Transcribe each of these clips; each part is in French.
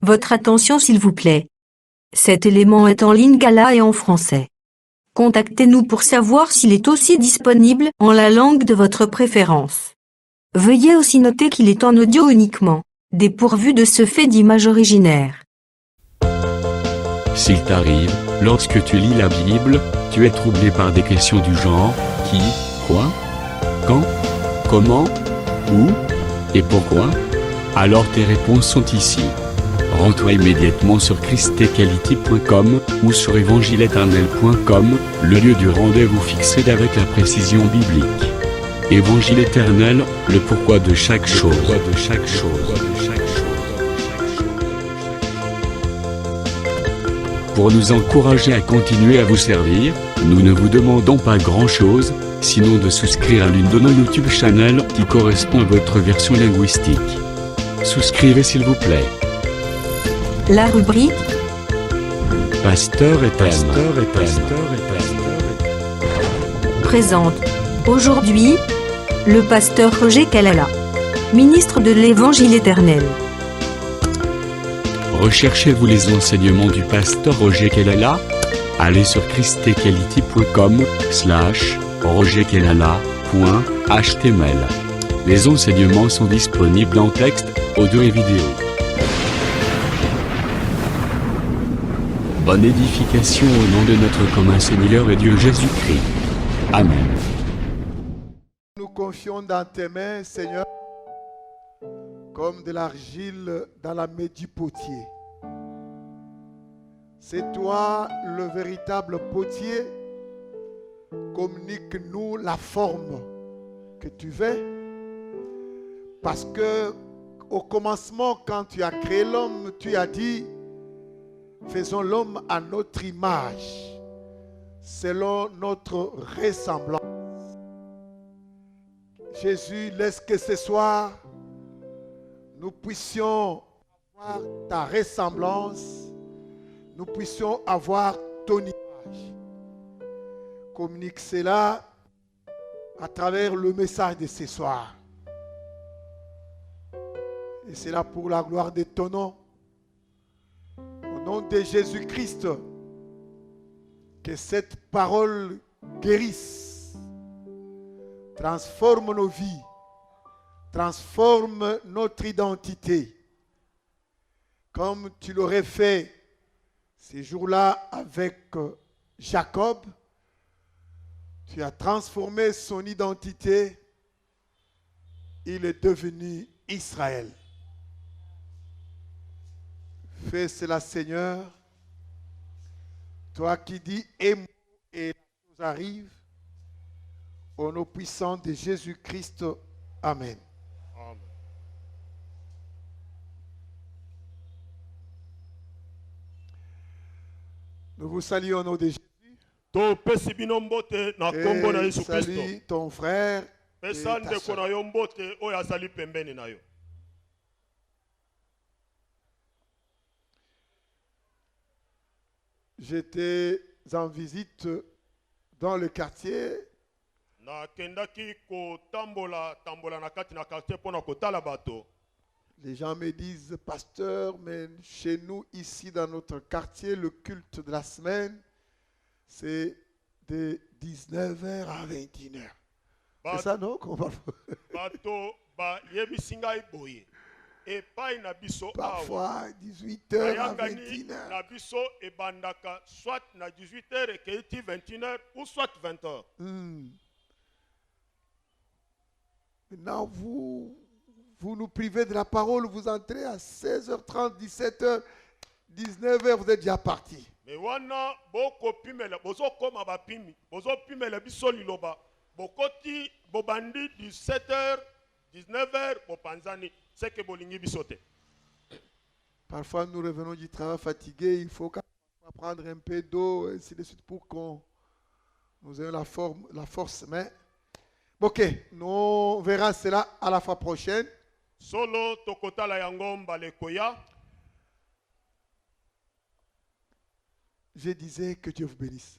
Votre attention s'il vous plaît. Cet élément est en lingala et en français. Contactez-nous pour savoir s'il est aussi disponible en la langue de votre préférence. Veuillez aussi noter qu'il est en audio uniquement, dépourvu de ce fait d'image originaire. S'il t'arrive, lorsque tu lis la Bible, tu es troublé par des questions du genre « qui, quoi, quand, comment, où et pourquoi ?» Alors tes réponses sont ici. Rends-toi immédiatement sur christequality.com ou sur évangile-éternel.com, le lieu du rendez-vous fixé avec la précision biblique. Évangile éternel, le pourquoi de chaque chose. Pour nous encourager à continuer à vous servir, nous ne vous demandons pas grand-chose, sinon de souscrire à l'une de nos YouTube channels qui correspond à votre version linguistique. Souscrivez s'il vous plaît. La rubrique Pasteur et présente aujourd'hui le pasteur Roger Kalala, ministre de l'Évangile éternel. Recherchez-vous les enseignements du pasteur Roger Kalala? Allez sur christequality.com/rogerkelala.html. Les enseignements sont disponibles en texte, audio et vidéo. Bonne édification au nom de notre commun Seigneur et Dieu Jésus-Christ. Amen. Nous confions dans tes mains, Seigneur, comme de l'argile dans la main du potier. C'est toi le véritable potier. Communique-nous la forme que tu veux. Parce que au commencement, quand tu as créé l'homme, tu as dit, faisons l'homme à notre image, selon notre ressemblance. Jésus, laisse que ce soir, nous puissions avoir ta ressemblance, nous puissions avoir ton image. Communique cela à travers le message de ce soir. Et c'est là pour la gloire de ton nom. Au nom de Jésus-Christ, que cette parole guérisse, transforme nos vies, transforme notre identité, comme tu l'aurais fait ces jours-là avec Jacob. Tu as transformé son identité, il est devenu Israël. Fais cela, Seigneur. Toi qui dis et moi et la chose arrive, au nom puissant de Jésus-Christ. Amen. Amen. Nous vous saluons au nom de Jésus. topesi bino mbote na kombo na Yesu Kristo. Salut ton frère. Pesa ndeko na yo mbote oyo azali pembeni na yo. J'étais en visite dans le quartier. Na kendaki ko tambola na kati na quartier pona kotala bato. Les gens me disent, pasteur, mais chez nous, ici, dans notre quartier, le culte de la semaine, c'est de 19h à 21h. C'est ça, non? Bato ba yebisinga iboye. Et pas na biso parfois 18h à 21h. Na biso e bandaka soit na 18h et keiti 21h ou soit 20h. Maintenant, vous nous privez de la parole, vous entrez à 16h30, 17h, 19h, vous êtes déjà parti. Mais wana boko pimela bozo koma ba pimi bozo pimela biso liloba bokoti bobandi 17h 19h bopanzani c'est que bolingi bisote. Parfois nous revenons du travail fatigués, il faut prendre un peu d'eau et ainsi de suite pour qu'on nous ayons la force. Mais ok, nous verrons cela à la fois prochaine. Solo tokotala yango mbale koya. Je disais que Dieu vous bénisse.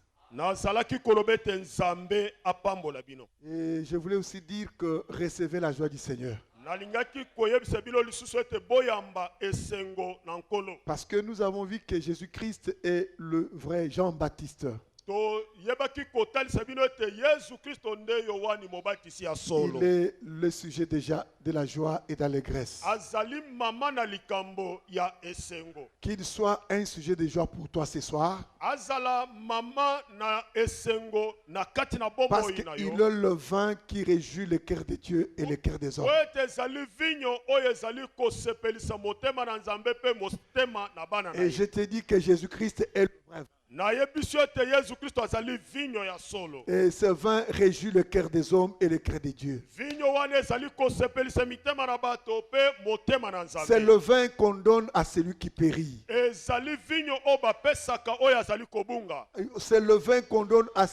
Et je voulais aussi dire que recevez la joie du Seigneur. nalingaki koyebisa bino lisusu ete boyamba esengo na nkolo. Parce que nous avons vu que Jésus-Christ est le vrai Jean-Baptiste. toyebaki kotalisa bino ete Yesu Kristo nde Yohani mobatisi ya solo. Il est le sujet déjà de la joie et d'allégresse. Azali mama na likambo ya esengo. Qu'il soit un sujet de joie pour toi ce soir. Azala mama na esengo na kati na bombo Parce ina yo. qu'il est le vin qui réjouit le cœur de Dieu et le cœur des hommes. Oete ezali vinyo oyo ezali kosepelisa motema na Nzambe pe motema na bana na Et ye. je te dis que Jésus-Christ est le vrai vin. Na yebiso ete Yesu Kristo azali vinyo ya solo. Et ce vin réjouit le cœur des hommes et le cœur de Dieu. Vinyo wana ezali kosepelisa mitema na bato pe motema na Nzambe. C'est le vin qu'on donne à celui qui périt. Ezali vinyo oyo bapesaka oyo azali kobunga. C'est le vin qu'on donne à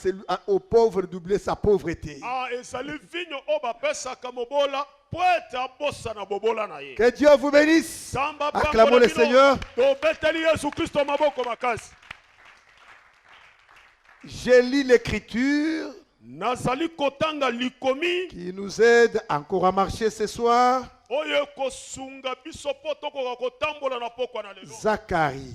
au pauvre d'oublier sa pauvreté. Ah, ezali vinyo oyo bapesaka mobola po ete abosana bobola na ye. Que Dieu vous bénisse. Samba Acclamons le Seigneur. tobeteli Yesu Kristo maboko makasi. Je lis l'écriture Nazali kotanga likomi qui nous aide encore à marcher ce soir. oyo kosunga biso po tokoka kotambola na pokwa na lelo. Zacharie.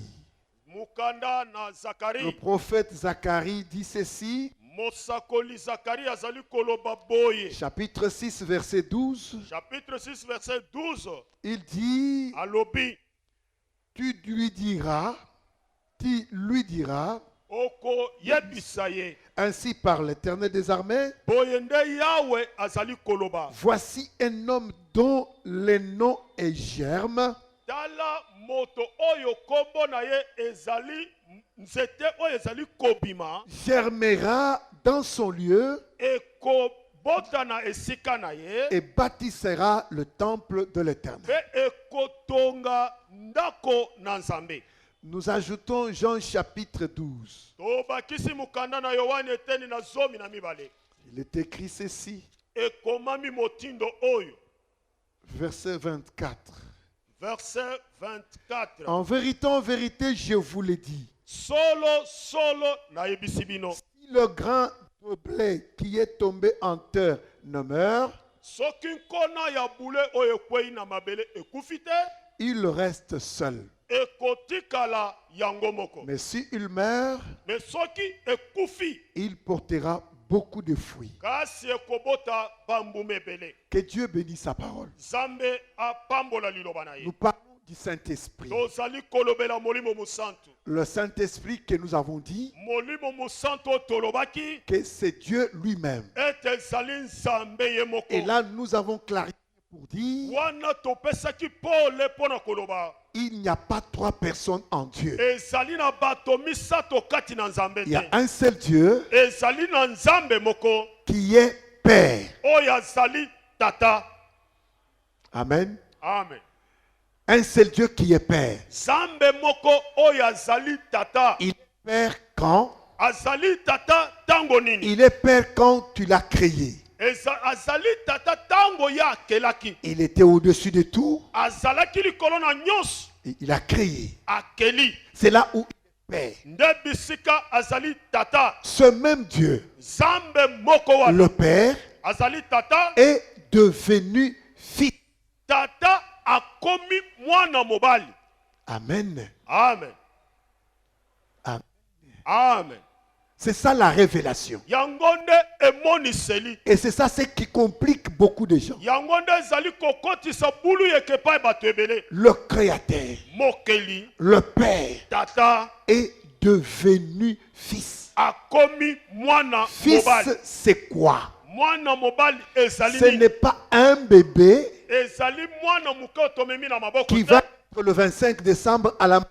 Mukanda na Le Zakari. prophète Zacharie dit ceci. Mosakoli Zakari azali koloba boye. Chapitre 6, verset 12. Chapitre 6 verset 12. Il dit, Alobi tu lui diras, oko yebisa ye. ainsi par l'Éternel des armées, Boye nde Yahweh azali koloba. voici un homme dont le nom est Germe, Tala moto oyo kombo na ye ezali nzete oyo ezali kobima germera dans son lieu ekobota na esika na ye et bâtissera le temple de l'Éternel. pe ekotonga ndako na Nzambe. Nous ajoutons Jean chapitre 12. Tobakisi mukanda na Yohane eteni na zomi na mibale. Il est écrit ceci, Ekomami motindo oyo. verset 24. Verset 24. En vérité, je vous l'ai dit. Solo na yebisi bino. Si le grain de blé qui est tombé en terre ne meurt, Soki nkona ya bule oyo ekwei na mabele ekufi te, il reste seul. ekotikala yango moko. Mais s'il meurt, Mais soki ekufi, il portera beaucoup de fruits. kasi ekobota bambume ebele. Que Dieu bénisse sa parole. Nzambe apambola liloba na ye. Nous parlons du Saint-Esprit. Tozali kolobela molimo mosantu. Le Saint-Esprit que nous avons dit Molimo mosantu oyo tolobaki que c'est Dieu lui-même. ete ezali Nzambe ye moko. Et là, nous avons clarifié pour dire Wana topesaki pole mpona koloba. il n'y a pas trois personnes en Dieu. Ezali na bato misato kati na Nzambe Il y a te. un seul Dieu Ezali na Nzambe moko qui est Père. oyo azali tata. Amen. Amen. Un seul Dieu qui est Père. Nzambe moko oyo azali tata. Il est Père quand? Azali tata tango nini. Il est Père quand tu l'as créé. Azali tata tango ya akelaki. Il était au-dessus de tout. Azalaki likolo na nyonso Et il a créé. akeli. C'est là où il est Père. Nde bisika azali tata. Ce même Dieu, Nzambe moko wana le Père, azali tata. est devenu fils. Tata akomi mwana mobali. Amen. Amen. Amen. Amen. C'est ça la révélation. Yango nde emoniseli. Et c'est ça ce qui complique beaucoup de gens. Yango nde ezali kokotisa bulu yekepai bato ebele. Le Créateur, Mokeli le Père, tata est devenu fils. akomi mwana Fils, mobali. c'est quoi? Mwana mobali ezali Ce nini? n'est pas un bébé Ezali mwana muke otomemi na maboko qui te. va être le 25 décembre à la manière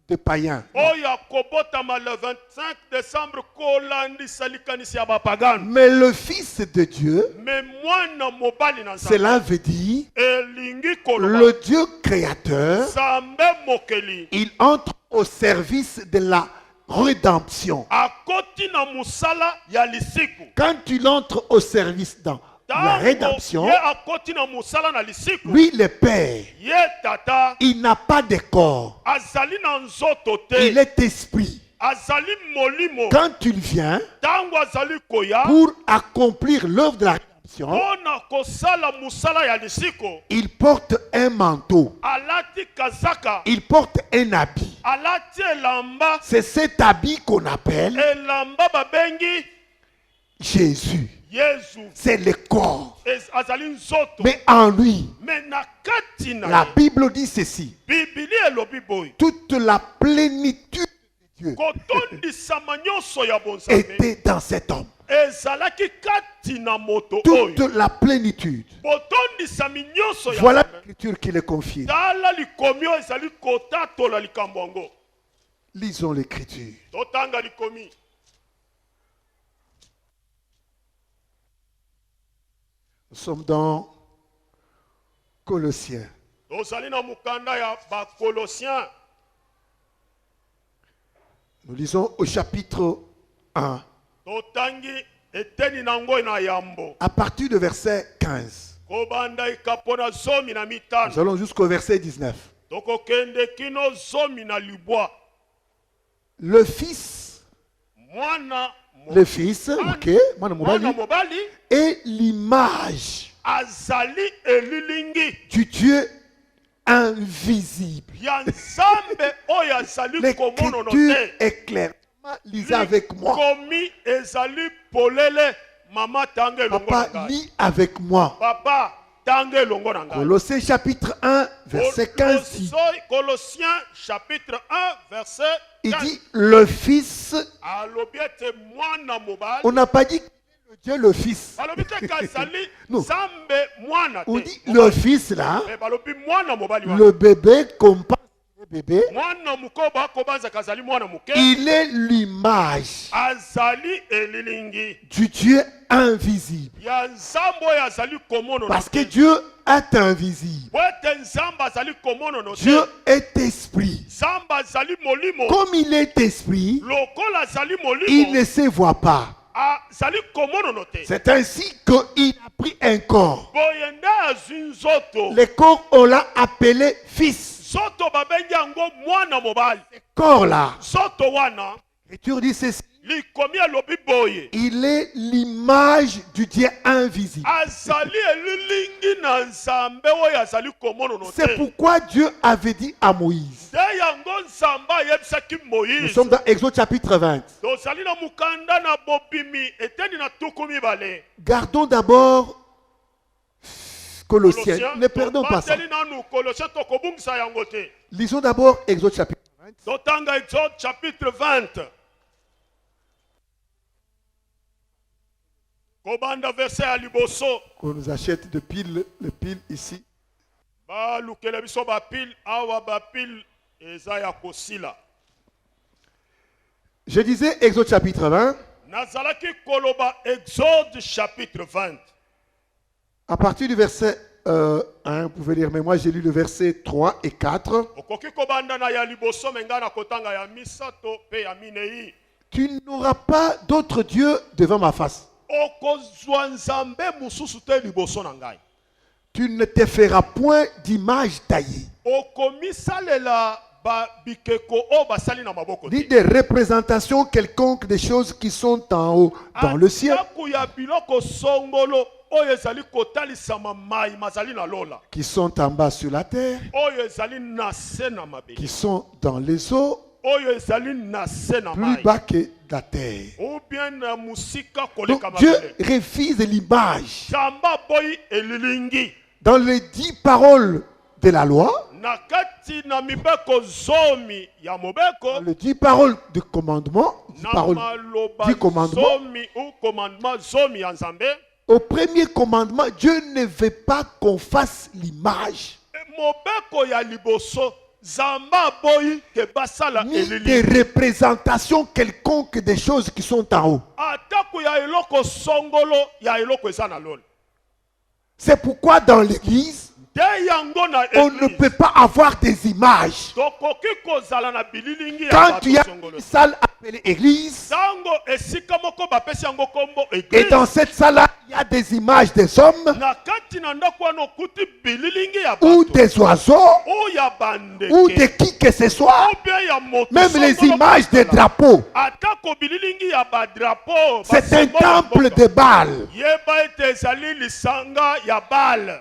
de païens. Oyo akobotama le 25 décembre kolandisa likanisi ya bapagano. Mais le Fils de Dieu, Me mwana mobali na Nzambe cela veut dire elingi koloba le Dieu créateur, Nzambe mokeli il entre au service de la rédemption. akoti na musala ya lisiku. Quand il entre au service dans la Tango rédemption, ye akoti na musala na lisiku. lui le Père, Ye tata il n'a pas de corps, azali na nzoto il te. est esprit. Azali molimo. Quand il vient Tango azali koya pour accomplir l'œuvre de la rédemption, mpona kosala musala ya lisiko il porte un manteau, alati kazaka il porte un habit. alati elamba C'est cet habit qu'on appelle elamba babengi Jésus. yesu C'est le corps. azali nzoto Mais en lui, me na kati na la ye Bible dit ceci. bibili elobi boye Toute la plénitude de Dieu kotondisama nyonso ya bonzambe était dans cet homme. ezalaki kati na moto oyo Toute la plénitude. botondisami nyonso ya Voilà Nzambe. l'écriture qui est confiée. tala likomi oyo ezali kotatola likambo yango Lisons l'écriture. totanga likomi Nous sommes dans Colossiens. tozali na mokanda ya bakolosien Nous lisons au chapitre 1, totangi eteni na ngoi na yambo à partir du verset 15. kobanda ikapo na zomi na Nous mitano allons jusqu'au verset 19. tokokende kino zomi na libwa Le Fils, mwana ok, mwana mobali, mobali est l'image azali elilingi du Dieu invisible. ya nzambe oyo azali komonono L'écriture te est claire. Lisez avec moi. komi ezali polele mama tanga elongo na Papa, ngai lis avec moi. papa tanga elongo na ngai Colossiens chapitre 1, verset 15 dit, Colossiens chapitre 1 verset il 15 dit le Fils. alobi ete mwana mobali On n'a pas dit le Dieu le Fils. balobi te kazali Non. nzambe mwana On te dit le Fils là, me balobi mwana mobali wana le bébé comme pas le bébé, mwana mokoba akobanzaka azali mwana moke il est l'image azali elilingi du Dieu invisible. ya nzambe oyo azali komonono Parce que te Dieu est invisible. po ete nzambe azali komonono te Dieu est esprit. nzambe azali molimo Comme il est esprit, lokola azali il molimo ne se voit pas. azali komonono te C'est ainsi qu'il a pris un corps. boye nde azwi nzoto Le corps, on l'a appelé Fils. nzoto babengi yango mwana mobali Corps là, nzoto wana l'écriture dit ceci. likomi elobi boye Il est l'image du Dieu invisible. azali elilingi na nzambe oyo azali komonono C'est te pourquoi Dieu avait dit à Moïse. nde yango nzambe ayebisaki Nous moïse sommes dans Exode chapitre 20. tozali na mokanda na bobimi eteni na tuku mibale Gardons d'abord Colossiens. Ne perdons pas ça. tobateli nanu kolosien tokobungisa yango te Lisons d'abord Exode chapitre 20. totanga exode chapitre 20 kobanda verset ya liboso On nous achète de piles, les piles ici. balukela biso bapile awa bapile eza ya kosila Je disais Exode chapitre 20. nazalaki koloba exode chapitre 20 À partir du verset 1, vous pouvez lire, mais moi j'ai lu le verset 3 et 4. okoki kobanda na ya liboso me ngai na kotanga ya misato mpe ya minei Tu n'auras pas d'autre Dieu devant ma face. okozwa nzambe mosusu te liboso na ngai Tu ne te feras point d'image taillée, okomisalela bikeko oyo basali na maboko ni te des représentations quelconques des choses qui sont en haut dans le ciel, ataku ya biloko songolo oyo ezali kotalisama mai mazali na lola qui sont en bas sur la terre, oyo ezali na se na qui mabele sont dans les eaux, oyo ezali na se na plus mai bas que la terre. ou bien na musika Donc koleka Dieu mabele refuse l'image. nzambe aboyi elilingi Dans les 10 paroles de la loi, na kati na mibeko zomi ya dans mobeko les 10 paroles du commandement, 10 na paroles maloba du commandement, zomi ou commandement zomi ya nzambe au premier commandement, Dieu ne veut pas qu'on fasse l'image, mobeko ya liboso nzambe aboyi ke basala ni des elilingi représentations quelconques des choses qui sont en haut. atako ya eloko songolo ya eloko eza na lola C'est pourquoi dans l'église, nde yango na on ne peut pas avoir des images. tokoki kozala na bililingi ya Quand bato tu as songolo une salle à appelée église. Tango esika moko bapesi yango kombo Et église. dans cette salle-là, il y a des images des hommes Na kati na ndako wana okuti bililingi ya ou bato. des oiseaux O ya bandeke. ou de qui que ce soit. O bien ya moto Même les songolo images des kosala. drapeaux. Atako bililingi ya ba drapeau. C'est un temple de Baal. Yeba ete ezali lisanga ya Baal.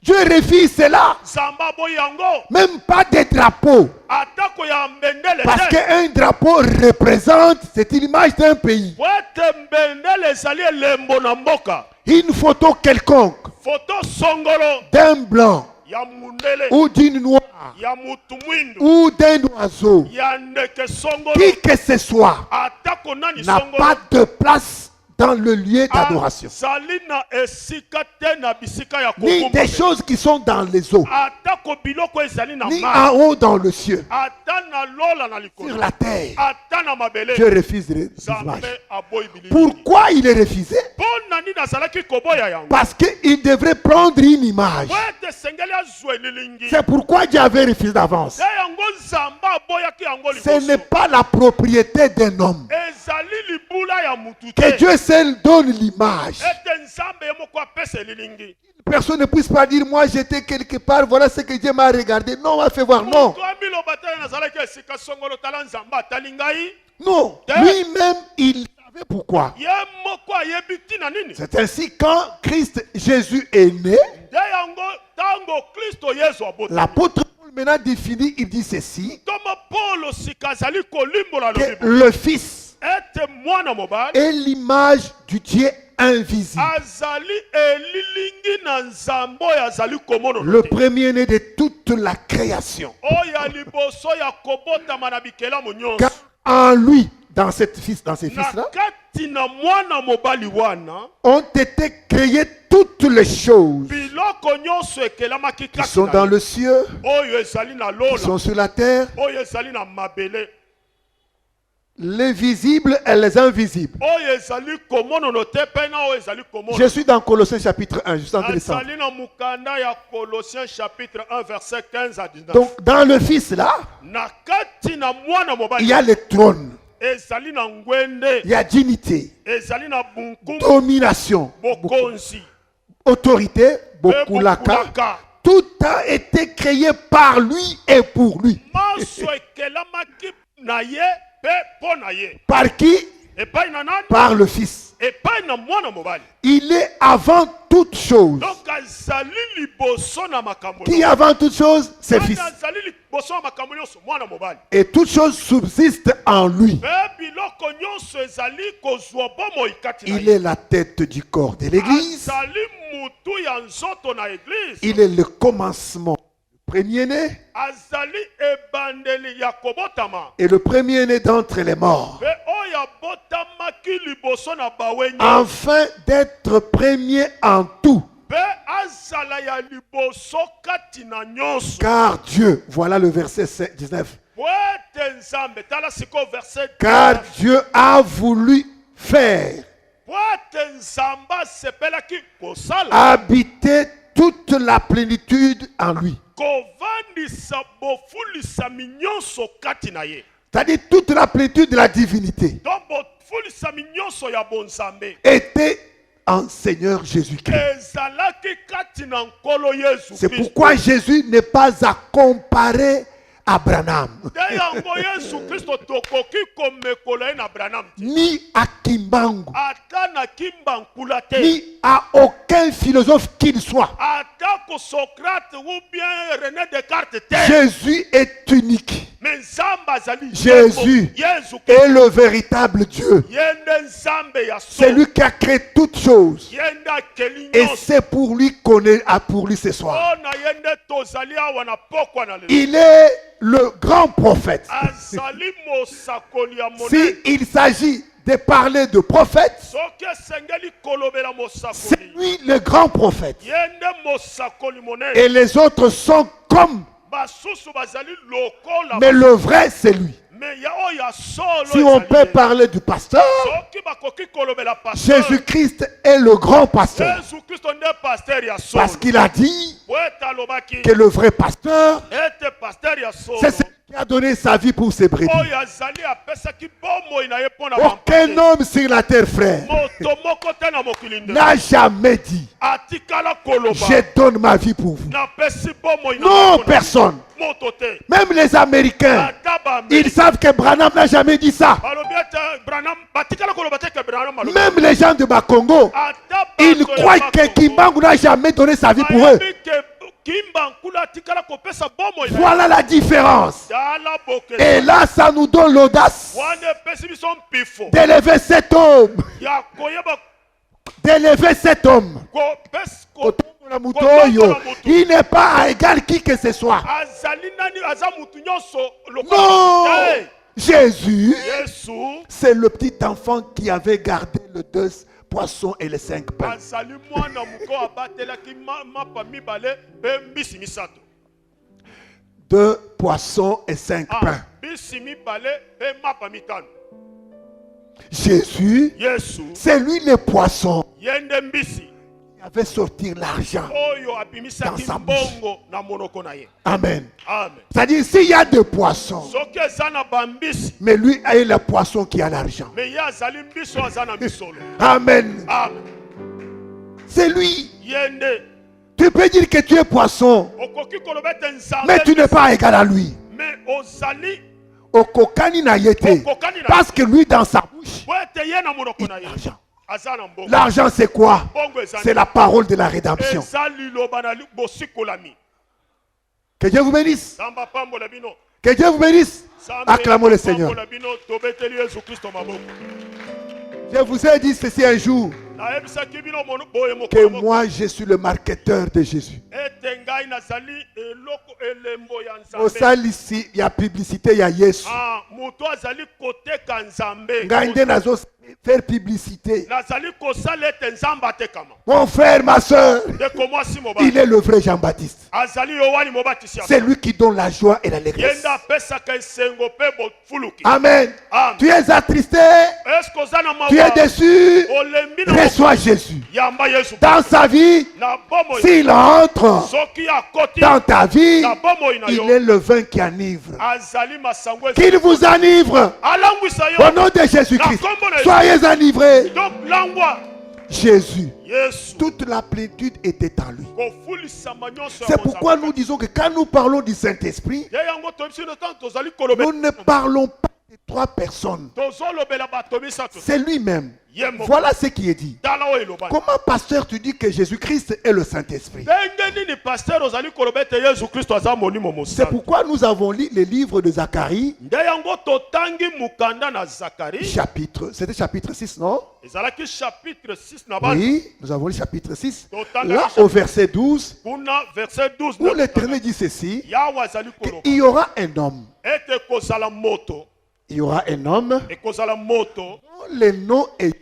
Dieu refuse cela. Zamba boyango. Même pas des drapeaux. Atako ya mbendele. Parce qu'un drapeau représente, c'est une image d'un pays. Wete mbendele ezali elembo na mboka. Une photo quelconque Photo songolo d'un blanc ya mundele. ou d'une noire Ya mutu mwindu. ou d'un oiseau. Ya ndeke songolo. Qui que ce soit Atako nani n'a songolo. pas de place dans le lieu d'adoration. Azali na esika te na bisika ya Ni kokumba. des choses qui sont dans les eaux. Atako biloko ezali na Ni mai. en haut dans le ciel. Ata na lola na Sur likolo. la terre. Ata na mabele. Dieu refuse les Zambe images. aboyi bilili. Pourquoi il est refusé? Mpo nani nazalaki koboya yango. Parce qu'il devrait prendre une image. Wete sengeli azwa elilingi. C'est pourquoi Dieu avait refusé d'avance. Te yango nzamba aboyaki yango Ce n'est liboso. pas la propriété d'un homme. Ezali libula ya mutu Que te. Dieu seul donne l'image. Ete nzambe ye moko apesa elilingi. Personne ne puisse pas dire, moi j'étais quelque part, voilà ce que Dieu m'a regardé. Non, on m'a fait voir. Non. Moto amiloba te nazalaki esika songolo tala nzambe atali ngai. Non. Lui-même, il savait pourquoi. Ye moko ayebi ntina nini. C'est ainsi quand Christ Jésus est né, Nde yango tango Kristo Yesu abota. l'apôtre Paul maintenant définit, il dit ceci, Toma Paulo sika azali kolimbola que lobibo. le Fils Ete mwana mobali est l'image du Dieu invisible. azali elilingi na nzambe oyo azali komono Le te. premier-né de toute la création. Oyo ya liboso ya kobotama na bikelamu nyonso. Car en lui, dans ces Na fils-là, kati na mwana mobali wana ont été créées toutes les choses biloko nyonso ekelamaki qui kati sont na dans ye. le ciel, Oyo ezali na qui lola. sont sur la terre, Oyo ezali na mabele. les visibles et les invisibles. Oyo ezali komonono te pe na oyo ezali komono. Je suis dans Colossiens chapitre 1, juste en train de descendre. Azali na mukanda ya Colossiens chapitre 1 verset 15 à 19. Donc, dans le Fils là, Na kati na mwana il mobali y a le trône, ezali na ngwende, il y a dignité, ezali na bunkumu, domination, bokonzi, autorité, pe bokulaka. bokulaka. Tout a été créé par lui et pour lui. Maso ekelamaki na ye pe po na ye. Par qui? Epai na nani? Par le Fils. Epai na mwana mobali. Il est avant toute chose. Donc azali liboso na makambo. Qui avant toute chose? C'est Nani Fils. azali liboso na makambo nyonso mwana mobali. Et toute chose subsiste en lui. Pe biloko nyonso ezali kozwa bomoi kati na Il ye. est la tête du corps de l'Église. Azali mutu ya nzoto na eglise. Il est le commencement, le premier-né Azali ebandeli ya kobotama. et le premier-né d'entre les morts. Pe oyo abotamaki liboso na bawenyi. Afin d'être premier en tout. Pe azala ya liboso kati na nyonso. Car Dieu, voilà le verset 19. Po ete nzambe tala sikoyo verset Car Dieu a voulu faire po ete nzambe asepelaki kosala habiter toute la plénitude en lui. kovandisa bofulisami nyonso kati na ye. C'est-à-dire toute la plénitude de la divinité To bofulisami nyonso ya bonzambe était en Seigneur Jésus-Christ. ezalaki kati na nkolo Yesu C'est Kristo. pourquoi Jésus n'est pas à comparer à Branham, Nde yango Yesu Kristo tokoki komekola ye na Branham te. ni à Kimbangu, Ata na kimbankula te. ni à aucun philosophe qu'il soit. Atako Socrate ou bien René Descartes te. Jésus est unique Mais nzambe azali Jésus Yesu et Kristo. le véritable Dieu. Yende nzambe ya C'est so. lui qui a créé toutes choses. Yende akeli Et nyonso. c'est pour lui qu'on est à pour lui ce soir. Ona yende tozali awa na pokwa na lelo. Il est le grand prophète. Azali mosakoli ya Si monene. il s'agit de parler de prophète, Soki esengeli kolobela c'est mosakoli. lui le grand prophète. Yende mosakoli monene. Et les autres sont comme, Basusu bazali lokola. mais le vrai c'est lui. Mais ya oyo ya solo Si on ezali peut ye. parler du pasteur, Soki bakoki kolobela pasteur, Jésus-Christ est le grand pasteur. Jésus Kristo nde pasteur ya solo. Parce qu'il a dit Po ete alobaki que le vrai pasteur, ete pasteur ya solo c'est celui qui a donné sa vie pour ses brebis. oyo azali apesaki bomoi na ye mpo na Aucun bampate. homme sur la terre, frère, Moto moko te na mokili nde n'a jamais dit atikala koloba je donne ma vie pour vous. napesi bomoi na Non, moko na personne. moto te. Même les Américains, Ata bambe ils savent que Branham n'a jamais dit ça. balobi ete Branham batikala koloba te ke Branham alobi. Même les gens de Bakongo, Ata ils bato ya croient que Bakongo, Kimbangu n'a jamais donné sa vie pour eux. bayebi ke Kimbankulu atikala kopesa bomoi na ye. Voilà la différence. Tala boke Et là, ça nous donne l'audace wana epesi biso mpifo d'élever cet homme. ya koyeba D'élever cet homme. kopesa Kotombola mutu oyo. Il n'est pas à égal qui que ce soit. azali nani aza mutu nyonso Non! lokola te. Jésus, Yesu c'est le petit enfant qui avait gardé le 2 poissons et les 5 pains. azali mwana moko abatelaki mapa mibale mpe mbisi misato. 2 poissons et 5 pains. Mbisi mibale mpe mapa mitano. Jésus, Yesu c'est lui le poisson ye nde mbisi qui avait sorti l'argent. oyo abimisaki Dans sa bouche. mbongo na monoko na ye. Amen. Amen. C'est-à-dire, s'il y a 2 poissons, Soki eza na bambisi mais lui est le poisson qui a l'argent. me ye azali mbiso aza na misolo. Amen. Amen. C'est lui. Ye nde Tu peux dire que tu es poisson, okoki koloba ete nzambe mais tu n'es pas égal à lui. me ozali Okokani na yete. okokani na Parce que lui, dans sa bouche, po ete ye na monoko il na a ye l'argent. aza na mbongo. L'argent, c'est quoi? Mbongo eza C'est la parole de la rédemption. eza liloba na bosikolami. Que Dieu vous bénisse. Samba pambola bino. Que Dieu vous bénisse. Sambe Acclamons le Seigneur. pambola bino tobeteli Yesu Kristo maboko. Je vous ai dit ceci un jour, Nayebisaki bino boye que mokolo moko. moi, je suis le marketeur de Jésus. Ete ngai nazali eloko elembo ya Au nzambe. sein ici, il y a publicité, il y a Yesu. Moto azali koteka nzambe. Ngai nde nazo faire publicité. Nazali kosala ete nzambe atekama. Mon frère, ma soeur, Ndeko mwasi il mobali. est le vrai Jean-Baptiste. Azali Yohani mobatisi ya C'est lui qui donne la joie et l'allégresse. yenda apesaka esengo mpe bofuluki. Amen. Amen. Tu es attristé, Eske oza na tu es mawa déçu. olembi na Reçois Jésus. yamba Yesu Dans sa vie, na bomoi s'il entre soki akoti dans ta vie, na bomoi na il yo est le vin qui enivre. azali masango Qu'il vous enivre. alangwisa Au yo nom de Jésus-Christ, Na kombo na Yesu. soyez enivrés. donc langwa Jésus, Yesu toute la plénitude était en lui. kofulisama nyonso ya C'est pourquoi bozala. nous disons que quand nous parlons du Saint-Esprit, ye yango toyebisi bino ntango tozali kolobe nous ne parlons pas de 3 personnes. tozolobela bato misato C'est lui-même. ye moko Voilà ce qui est dit. tala oyo elobani Comment, pasteur, tu dis que Jésus-Christ est le Saint-Esprit? ndenge nini paster ozali koloba ete yesu kristo aza molimo C'est mosala pourquoi nous avons lu le livre de Zacharie, nde yango totangi mokanda na zakari chapitre, c'était chapitre 6, non? ezalaki chapitre 6 na bana Oui, nous avons lu chapitre 6. Total- Là, au verset 12, kuna verset 12 où l'Éternel dit ceci, yawe azali koloba il y aura un homme. ete ekozala moto Il y aura un homme ekozala moto dont le nom est...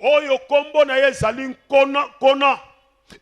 oyo kombo na ye ezali nkona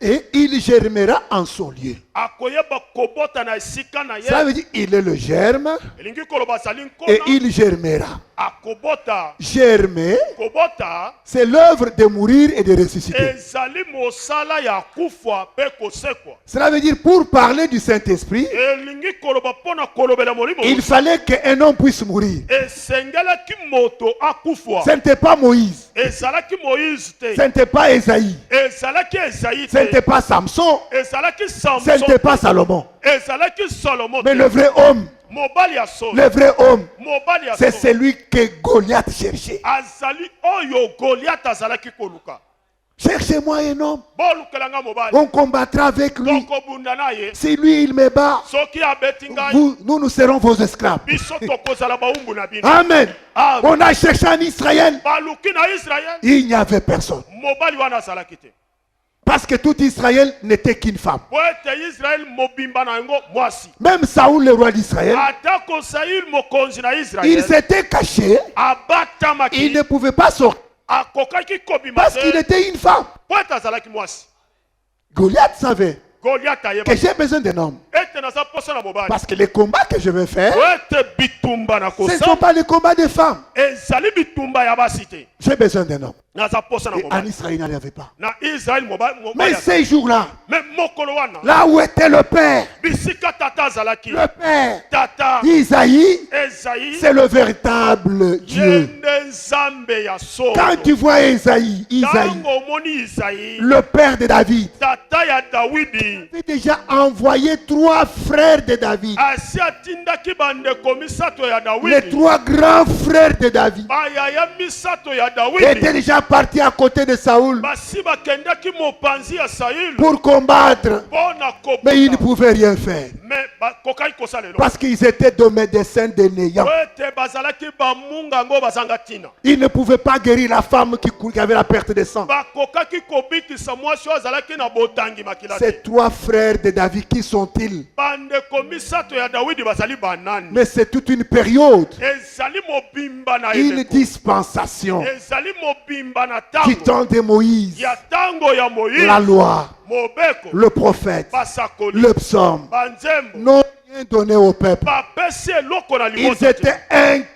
Et il germera en son lieu. akoyeba kobota na esika na Ça ye veut dire il est le germe elingi koloba azali et nkona il germera. akobota Germer, kobota c'est l'œuvre de mourir et de ressusciter. ezali mosala ya kufa mpe kosekwa Cela veut dire pour parler du Saint-Esprit, elingi koloba mpo na kolobela molimo il fallait qu'un homme puisse mourir. esengelaki moto akufa Ce n'était pas Moïse, ezalaki moïse te ce n'était pas Esaïe, ezalaki ezayi ce n'était te pas Samson, ezalaki ce samson n'était pas Salomon. ezalaki salomo Mais te le vrai homme, mobali ya solo le vrai homme, mobali ya c'est solo celui que Goliath cherchait. azali oyo goliath azalaki koluka Cherchez-moi un homme, bolukelanga mobali on combattra avec lui. tokobunda na ye Si lui il me bat, soki abeti ngai nous serons vos esclaves. biso tokozala baumbu na bino Amen. Amen. On a cherché en Israël, baluki na israel il n'y avait personne. mobali wana azalaki te Parce que tout Israël n'était qu'une femme. po ete israel mobimba na yango mwasi Même Saoul, le roi d'Israël, atako saül mokonzi na il israel s'était caché. Il abatamaki ne pouvait pas sortir akokaki kobima parce qu'il te était une femme. po ete azalaki mwasi Goliath savait. Goliath que ayeba j'ai besoin d'un homme. ete naza posa na mobali Parce que les combats que je veux faire, ete bitumba na ce ne sont kosala pas les combats des femmes. ezali bitumba ya basi te J'ai besoin d'un homme. naza posa na Et en mobali Israël, il n'y en avait pas. na Israël Mais ces jours-là, mais mokolo wana là où était le père, bisika tata azalaki le père tata Isaïe, Esaïe c'est le véritable Dieu. yende nzambe ya solo Quand tu vois Isaïe, ntango omoni Isaïe le père de David, tata ya Dawidi il avait déjà envoyé 3 frères de David, asi atindaki bandeko misato ya les Dawidi 3 grands frères de David, bayaya misato ya étaient Dawidi déjà partis à côté de Saoul basi bakendaki mopanzi ya Saül pour combattre, mpona mais ils ne kobuta pouvaient rien faire mais bakokaki kosala eloko parce qu'ils étaient de médecins de néant. po ete bazalaki bamunga yango bazanga ntina Ils ne pouvaient pas guérir la femme qui avait la perte de sang. bakokaki kobikisa mwasi oyo azalaki na botangi makila te Ces 3 frères de David, qui sont-ils? bandeko misato ya Dawidi bazali banani Mais c'est toute une période, ezali mobimba na une eleko dispensation ezali mobimba na du ntango temps de Moïse, ya ntango ya Moïse la loi, mobeko le prophète, basakoli le psaume, banzembo n'ont rien donné au peuple. bapesi eloko na Ils libota te étaient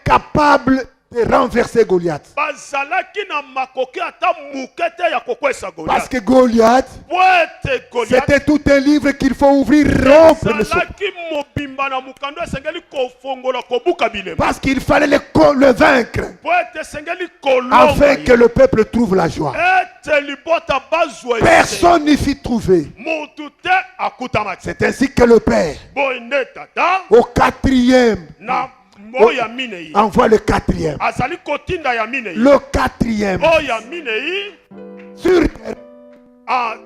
incapables de renverser Goliath. bazalaki na makoki ata moke te ya kokwesa Parce Goliath que Goliath, po ete Goliath c'était tout un livre qu'il faut ouvrir, rompre le soupe. ezalaki mobimba na mokando esengeli kofongola kobuka bilema Parce qu'il fallait le vaincre po ete esengeli afin que kolonga le peuple trouve la joie. ete libota bazwa ese Personne n'y fit trouver. motu te akutamaki C'est ainsi que le Père, boye nde tata au 4e, na oyo ya minei envoie le 4e. azali kotinda ya minei Le 4e, oyo ya minei sur terre,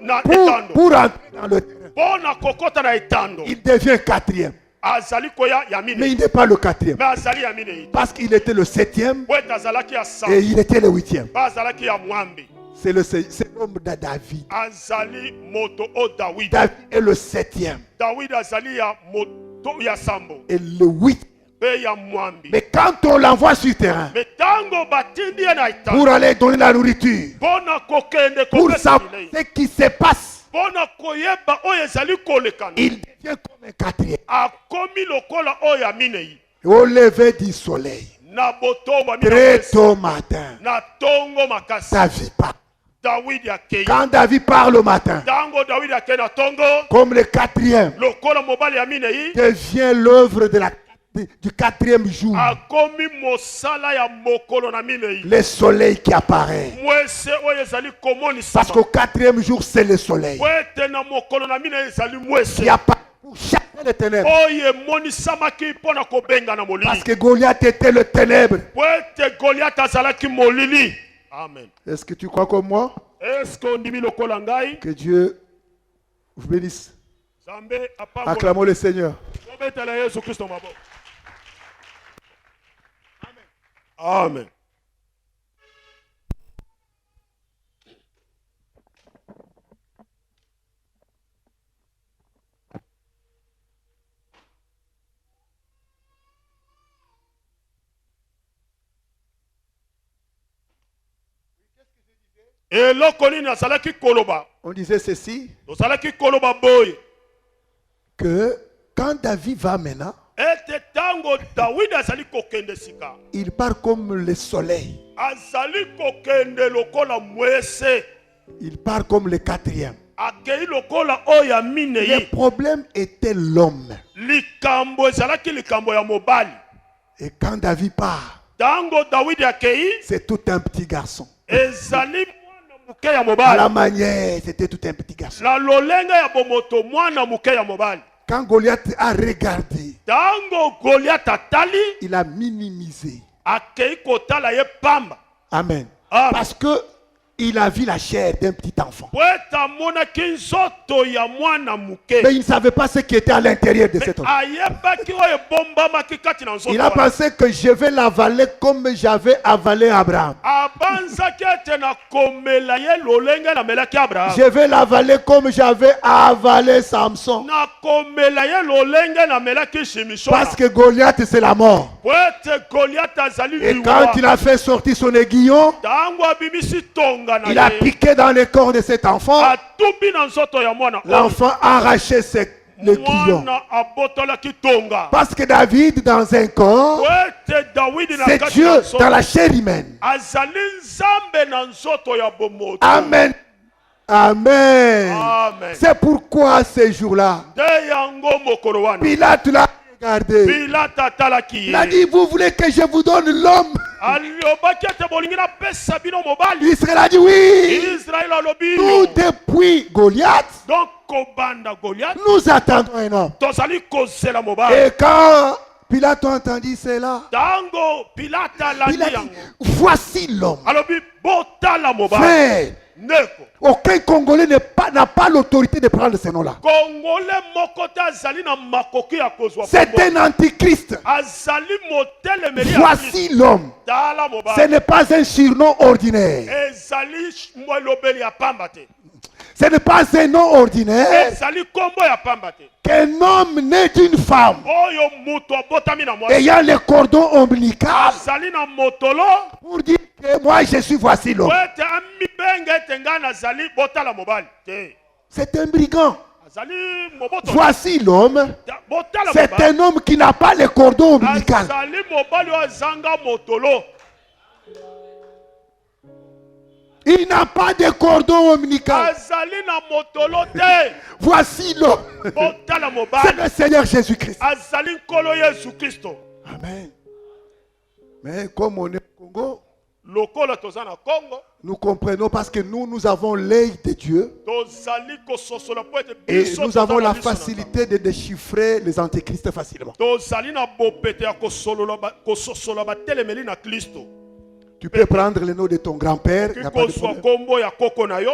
na etando pour entrer dans le terrain. mpo na kokota na etando Il devient 4e. azali koya ya Mais minei il n'est pas le 4e. me azali ya minei Parce qu'il était le 7e po ete azalaki ya et sango il était le 8e. mpe azalaki ya mwambe C'est l'homme de David. azali moto o Dawidi David est le 7e Dawidi azali ya moto ya sambo et le 8e. mpe ya mwambi Mais quand on l'envoie sur terrain me ntango batindi ye na etando pour aller donner la nourriture, mpo na kokende pour kopesa savoir bilei ce qui se passe, mpo na koyeba oyo ezali kolekana il devient comme un 4e. akomi lokola oyo ya minei Au lever du soleil, na botombo très tôt matin, na tongo makasi David parle. Dawidi akei Quand David parle au matin, ntango Dawidi akei na tongo comme le 4e, lokola mobali ya minei devient l'œuvre du 4e jour. akomi mosala ya mokolo na minei Le soleil qui apparaît. mwese oyo ezali Parce komonisama qu'au 4e jour, c'est le soleil po ete na mokolo na minei ezali mwese qui apparaît pour chasser les ténèbres. oyo emonisamaki mpo na kobengana molili Parce que Goliath était le ténèbre. po ete Goliath azalaki molili amen Est-ce que tu crois comme moi? eske ondimi lokola ngai Que Dieu vous bénisse. nzambe apambola Acclamons le Seigneur. kobetela yesu kristo maboko amen eloko nini azalaki koloba On disait ceci, tozalaki koloba boye que quand David va maintenant, ete ntango Dawidi azali kokende sika il part comme le soleil. azali kokende lokola mwese Il part comme le 4e. akei lokola oyo ya Le minei problème était l'homme. likambo ezalaki likambo ya mobali Et quand David part, ntango Dawidi akei c'est tout un petit garçon. ezali mwana moke ya À la mobali manière, c'était tout un petit garçon. na lolenga ya bomoto mwana moke ya mobali Quand Goliath a regardé, ntango Goliath atali il a minimisé. akei kotala ye pamba Amen. Amen. Parce que il a vu la chair d'un petit enfant. po ete amonaki nzoto ya mwana moke Mais il ne savait pas ce qui était à l'intérieur de cet homme. ayebaki oyo ebombamaki kati na nzoto Il a wana. pensé que je vais l'avaler comme j'avais avalé Abraham. abanzaki ete nakomela ye lolenge namelaki abraham Je vais l'avaler comme j'avais avalé Samson. nakomela ye lolenge namelaki shimishona Parce que Goliath, c'est la mort. po ete Goliath azali Et liwa quand il a fait sortir son aiguillon, ntango abimisi tonga Il a piqué dans le corps de cet enfant. atubi na nzoto ya mwana oyo. L'enfant a arraché le guillon. Mwana abotolaki tonga. Parce que David, dans un corps, Wete Dawidi na c'est kati Dieu na nzoto. dans la chair humaine. Azali nzambe na nzoto ya bomoto. Amen. Amen. Amen. C'est pourquoi ce jour-là, De yango mokolo wana. Pilate l'a regardé. Pilate atalaki Il a ye. dit, vous voulez que je vous donne l'homme? Alobaki ete bolingi napesa bino mobali. Israël a dit oui. Israël alobi Nous, yo. depuis Goliath, Donc kobanda Goliath. nous attendons un homme. Tozali kozela mobali. Et quand Pilate a entendu cela, Tango Pilate il a alandi dit, yango. voici l'homme. Alobi botala mobali. Frère, Ndeko. aucun Congolais n'a pas l'autorité de prendre ce nom-là. Congolais moko te azali na makoki ya kozwa C'est kombo. un antichrist. Azali motelemeli ya Voici Kristo. l'homme. Tala Ce mobali. n'est pas un surnom ordinaire. Ezali molobeli ya pamba te. Ce n'est pas un nom ordinaire Ezali kombo ya pamba te. qu'un homme né d'une femme Oyo mutu abotami na mwasi. ayant le cordon ombilical Azali na motolo. pour dire que moi je suis voici l'homme. Wete amibenge ete ngai nazali botala mobali te. C'est un brigand. Azali moboto. Voici l'homme. Botala C'est mobali. un homme qui n'a pas le cordon ombilical. Azali mobali oyo azanga motolo. Il n'a pas de cordon ombilical. Azali na motolo te. Voici l'homme. Botala C'est mobali. le Seigneur Jésus-Christ. Azali nkolo Yesu Kristo. Amen. Mais comme on est au Congo, Lokola toza na Congo. nous comprenons parce que nous avons l'œil de Dieu Tozali kososola po ete et biso nous toza avons na la miso na facilité de déchiffrer les antéchrists facilement. Tozali na bopete ya kososola batelemeli na Kristo. Tu peux prendre le nom de ton grand-père, il n'y a pas de Kikozwa problème. kombo ya koko na yo.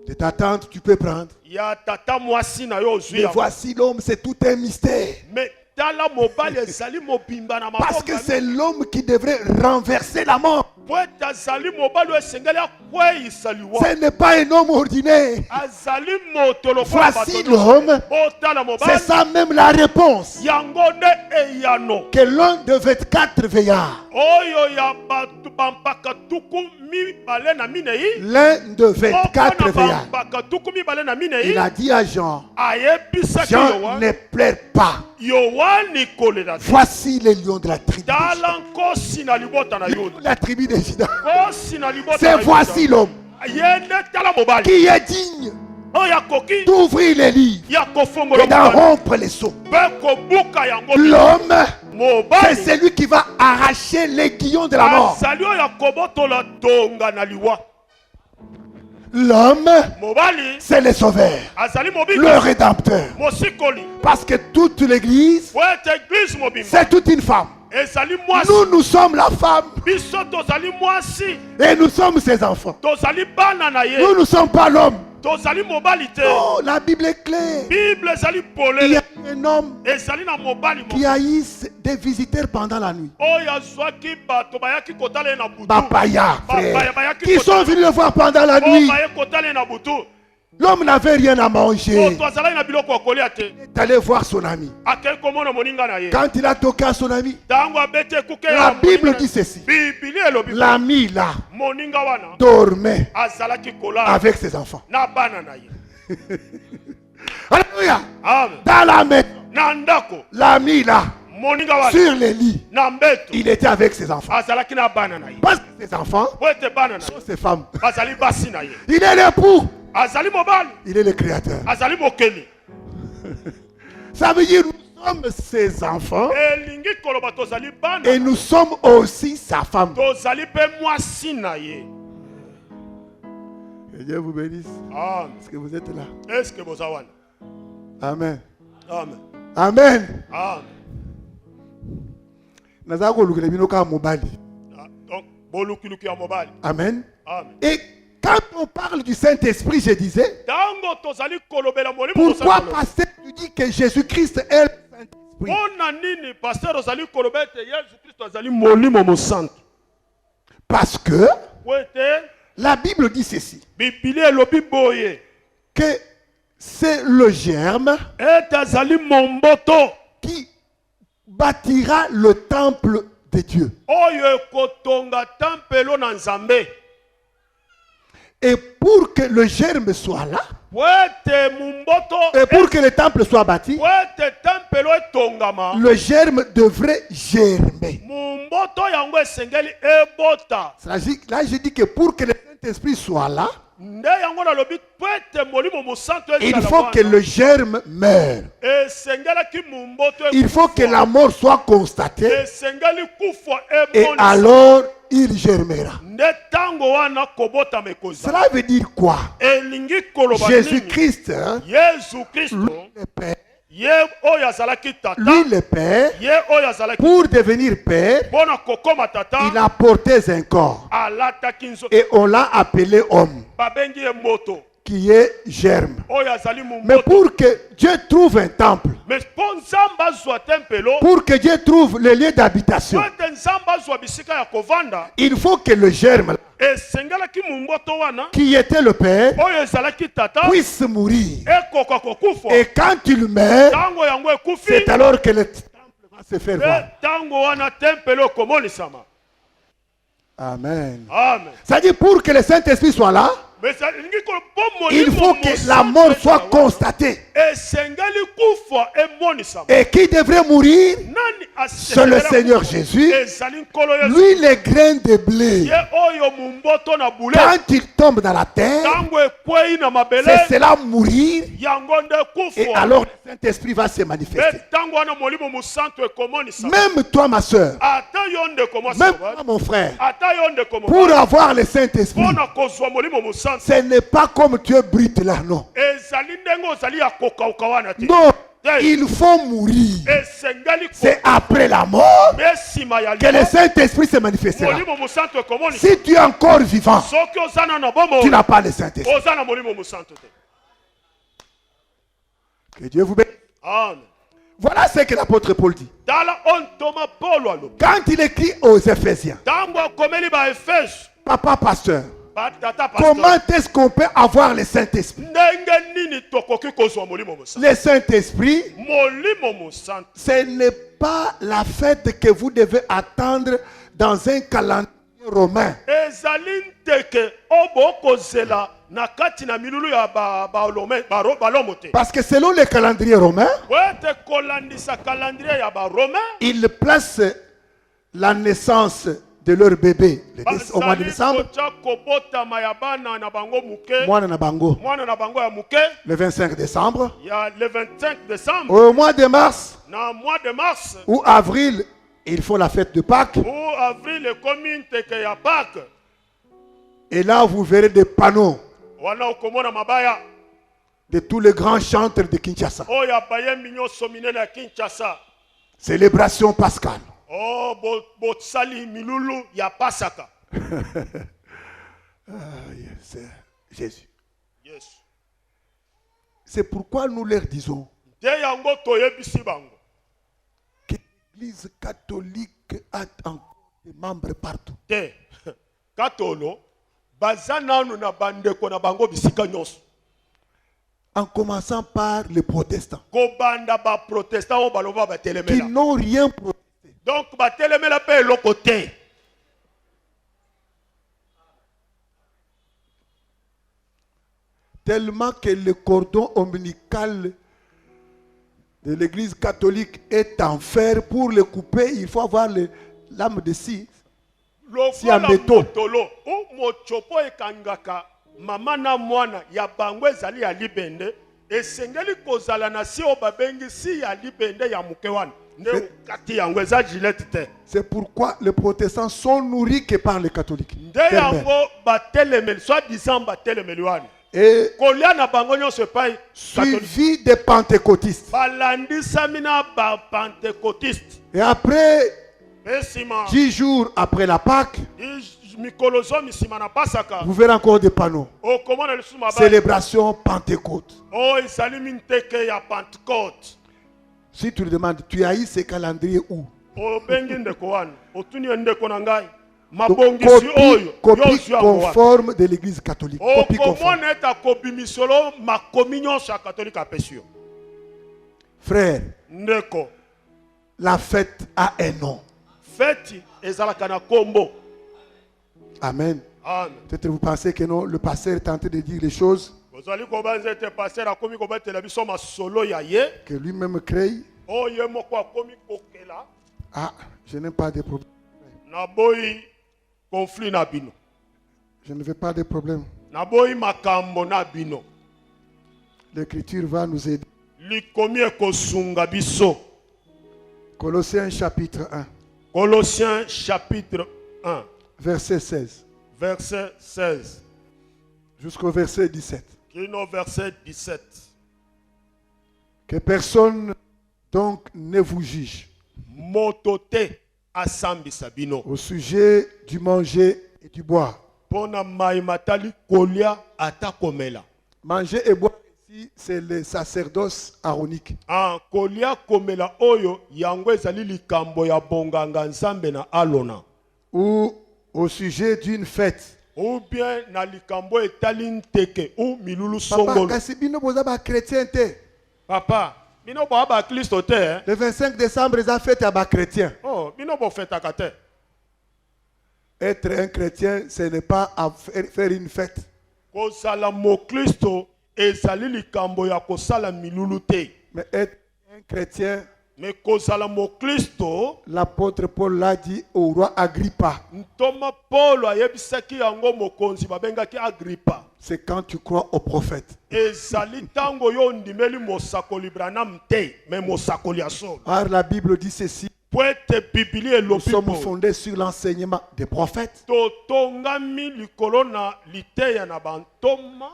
De ta tante, tu peux prendre. Ya tata mwasi na yo ozwi Mais yango. voici l'homme, c'est tout un mystère. Mais tala mobali ezali mobimba na Parce que maboko. c'est l'homme qui devrait renverser la mort. Po ete azali mobali oyo esengeli akweyisa liwa. Ce n'est pas un homme ordinaire. Azali moto lokola Voici bato l'homme. nyonso. Otala C'est mobali. ça même la réponse. Yango nde eyano. Que l'un de 24 veillards, Oyo ya bato bampaka tuku mibale na minei. l'un de 24 Moko na veillards, bampaka tuku mibale na il minei. a dit à Jean, Ayebisaki Jean, Yohane. ne pleure pas. Yohane kolela te. Voici les lions de la tribu de Juda. Tala nkosi na libota na Yuda. La tribu de Juda. Nkosi na libota C'est na voici Yuda. l'homme Yende tala mobali. qui est digne Oyo akoki d'ouvrir les livres ya kofongola et d'en mobali. rompre les seaux. Mpe kobuka yango. L'homme, c'est Mobali. celui qui va arracher les guillons de la mort. Azali oyo akobotola tonga na liwa. L'homme, Mobali. c'est le sauveur, Azali le mobika. rédempteur. Mosikoli. Parce que toute l'église, Po ete église mobimba. c'est toute une femme. Ezali mwasi. Nous sommes la femme Biso tozali mwasi. et nous sommes ses enfants. Tozali bana na ye. Nous ne sommes pas l'homme. Tozali mobali te. Oh, la Bible est claire. Bible ezali Il y polele. a un homme Ezali na mobali qui moko. haïsse des visiteurs pendant la nuit. Oyo azwaki bato bayaki kotala ye na butu. Papaya, Papaya, frère. bayaki Qui sont kotala. venus le voir pendant la Oyo nuit. baye kotala ye na butu. L'homme n'avait rien à manger. Moto azalaki na biloko ya kolia te. Il est allé voir son ami. Akei komona moninga na ye. Quand il a toqué à son ami, Ntango abeti ekuke la ya moninga Bible na- dit ceci. Bibili elobi L'ami là moninga wana dormait azalaki kolala avec ses enfants. na bana na ye. Alléluia. Amen. Dans la maison, Na ndako l'ami là, moninga wana sur les lits, na mbeto il était avec ses enfants. azalaki na bana na ye. Parce que ses enfants Po ete bana na sont ye ses femmes. bazali basi na ye. Il est l'époux. Azali mobali, Il est le créateur. azali mokeli. Ça veut dire nous sommes ses enfants Elingi koloba tozali bana. et nous sommes aussi sa femme. Tozali mpe mwasi na ye. Que Dieu vous bénisse. Amen. Est-ce que vous êtes là? Est-ce que boza wana? Amen. Amen. Amen. Amen. Naza kolukela bino kaka mobali. Ah, donc bolukiluki ya mobali. Amen. Amen. Et quand on parle du Saint-Esprit, je disais, Tango tozali kolobela molimo pourquoi tozali kolobela. pasteur tu dis que Jésus-Christ est le Saint-Esprit? Mpona nini pasteur ozali koloba ete Yesu Kristo azali molimo mosantu? Parce que Po ete la Bible dit ceci, Bibili elobi boye que c'est le germe ete azali momboto qui bâtira le temple de Dieu. oyo ekotonga tempelo na Nzambe. Et pour que le germe soit là, po ete mumboto et pour que le temple soit bâti, po ete tempelo etongama le germe devrait germer. mumboto yango esengeli ebota. Là, je dis que pour que le Saint-Esprit soit là, Nde yango nalobi po ete molimo mosantu il ezala faut que wana. le germe meure. Esengelaki mumboto Il faut que la mort soit constatée esengeli kufa et emonisa. alors il germera. Nde tango wana kobota mekoza. Cela veut dire quoi? Elingi koloba nini? Jésus-Christ, hein, Yesu Kristo le Père, ye oyo azalaki tata lui le Père, ye oyo azalaki pour devenir Père, mpona kokoma tata il a porté un corps alataki nzoto et on l'a appelé homme, babengi ye moto qui est germe. oyo azali Mais mumboto. pour que Dieu trouve un temple, Mais mpo nzambe azwa tempelo pour que Dieu trouve le lieu d'habitation, po ete nzambe azwa bisika ya kovanda il faut que le germe esengelaki mumboto wana qui était le Père oyo ezalaki tata puisse mourir. ekoka kokufa. Et quand il meurt, Tango yango ekufi c'est alors que le temple va se faire voir. pe tango wana tempelo ekomonisama. Amen. Amen. C'est-à-dire pour que le Saint-Esprit soit là, Mais ça elingi ko po il molimo faut que la mosantu mort ezala soit wana. constatée. Esengeli kufa emonisama. Et qui devrait mourir? Nani C'est le Seigneur Jésus. ezali nkolo Yesu. Lui, les grains de blé, Ye oyo mumboto na bule quand il tombe dans la terre, tango ekwei na mabele c'est cela mourir. yango nde Et kufa. alors le Saint-Esprit va se manifester. Pe tango wana molimo mosantu ekomonisa. Même toi, ma soeur, Ata yo ndeko mwasi même mobali. toi, mon frère, Ata yo ndeko pour mobali. avoir le Saint-Esprit, Mpona kozwa molimo mosantu ce n'est pas comme tu es brute là, non. ezali ndenge ozali ya kokauka wana te. Non, il faut mourir. Esengeli C'est après la mort me nsima ya que le limo Saint-Esprit se manifestera. molimo mosantu ekomonisa. Si tu es encore vivant, Soki oza na tu bomoi n'as pas le Saint-Esprit. oza na molimo mosantu te. Que Dieu vous bénisse. Amen. Voilà ce que l'apôtre Paul dit. Tala ontoma Paulo alobi. Quand il écrit aux Éphésiens, Tango akomeli baefeso papa pasteur, batata comment pasteur est-ce qu'on peut avoir le Saint-Esprit? ndenge nini tokoki kozwa molimo mosantu? Le Saint-Esprit, Molimo mosantu ce n'est pas la fête que vous devez attendre dans un calendrier romain. ezali nteke oyo bokozela na kati na milulu ya balomo te. Parce que selon le calendrier romain, Po ete kolandisa calendrier ya baroma ils placent la naissance de leur bébé au mois de bazali décembre, kotya kobotama ya bana na bango moke mwana na bango, mwana na bango ya moke le 25 décembre, ya le 25 décembre au mois de mars na mois de mars ou avril, ils font la fête de Pâques. ou avril ekomi nteke ya Pâques. Et là, vous verrez des panneaux Wana okomona mabaya de tous les grands chantres de Kinshasa. oyo ya bayembi nyonso minene ya Kinshasa. Célébration pascale. Oh, bosali milulu ya Pasaka. C'est Jésus. Yes. C'est pourquoi nous leur disons Te yango toyebisi bango. que l'Église catholique a encore des membres partout. Te katolo baza nanu na bandeko na bango bisika nyonso. En commençant par les protestants, Kobanda ba protestant o baloba ba qui telemela. n'ont rien protesté. Donc ba telemela pe eloko te. Tellement que le cordon ombilical de l'Église catholique est en fer. Pour le couper, il faut avoir l'âme de scie. Si Lokola en béton. motolo o mochopo ekangaka mama na mwana ya bango ezali ya libende esengeli kozala na si o babengi si ya libende ya muke wana nde kati yango eza gilete te. C'est pourquoi les protestants sont nourris que par les catholiques. Nde yango batelemeli soi-disant batelemeli wana Et kolia na bango nyonso epai catholique suivi des pentecôtistes. balandisami na bapentecôtiste. Et après, Mpe nsima 10 jours après la Pâque, mikolo zomi nsima na pasaka vous verrez encore des panneaux. okomona lisusu mabaya Célébration Pentecôte. oyo ezali minteke ya Pentecôte. Si tu lui demandes, tu as eu ce calendrier où? Obengi ndeko wana otuni ye ndeko na ngai Donc, mabongisi oyo copie yozwi yango wana conforme de l'église catholique. Copie conforme. okomona ete akobimisolo makomi nyonso ya katolike apesi yo. Frère, Ndeko la fête a un nom. feti ezalaka na kombo. Amen. Amen. Peut-être vous pensez que non, le pasteur est en train de dire les choses Bozali kobanza ete pasteur akomi kobatela biso masolo ya ye. que lui-même crée. O ye moko akomi kokela. Ah, je n'ai pas de problème. Na boyi conflit na bino. Je ne veux pas de problème. Na boyi makambo na bino. L'écriture va nous aider. Likomi ekosunga biso. Colossiens chapitre 1, Colossiens chapitre 1, verset 16 verset 16. jusqu'au verset 17. Kino verset 17. Que personne donc ne vous juge Motote asambisa bino. au sujet du manger et du boire. Pona maimatali kolia atakomela. Manger et boire ici, c'est le sacerdoce aaronique. Ah, kolia komela oyo yango ezali likambo ya bonganga nzambe na alona. Ou au sujet d'une fête. Ou bien na likambo etali nteke ou milulu Papa, songolo. kasi bino boza ba chrétien te. Papa, bino bo aba Kristo te. Eh? Le 25 décembre, ils ont fête à ba chrétien. Oh, bino bo fetaka te. Être un chrétien, ce n'est pas à faire une fête. Kozala mo Kristo ezali likambo ya kosala milulu te. Mais être un chrétien, Mais kozala mo Kristo, l'apôtre Paul l'a dit au roi Agrippa. ntoma Paul ayebisaki yango mokonzi babengaki Agrippa. C'est quand tu crois au prophète. Ezali tango yo ndimeli mosakoli Branham te, mais mosakoli ya solo. Or la Bible dit ceci. Poete Biblia Nous elobi sommes boye. fondés sur l'enseignement des prophètes. Totongami likolo na liteya na bantoma,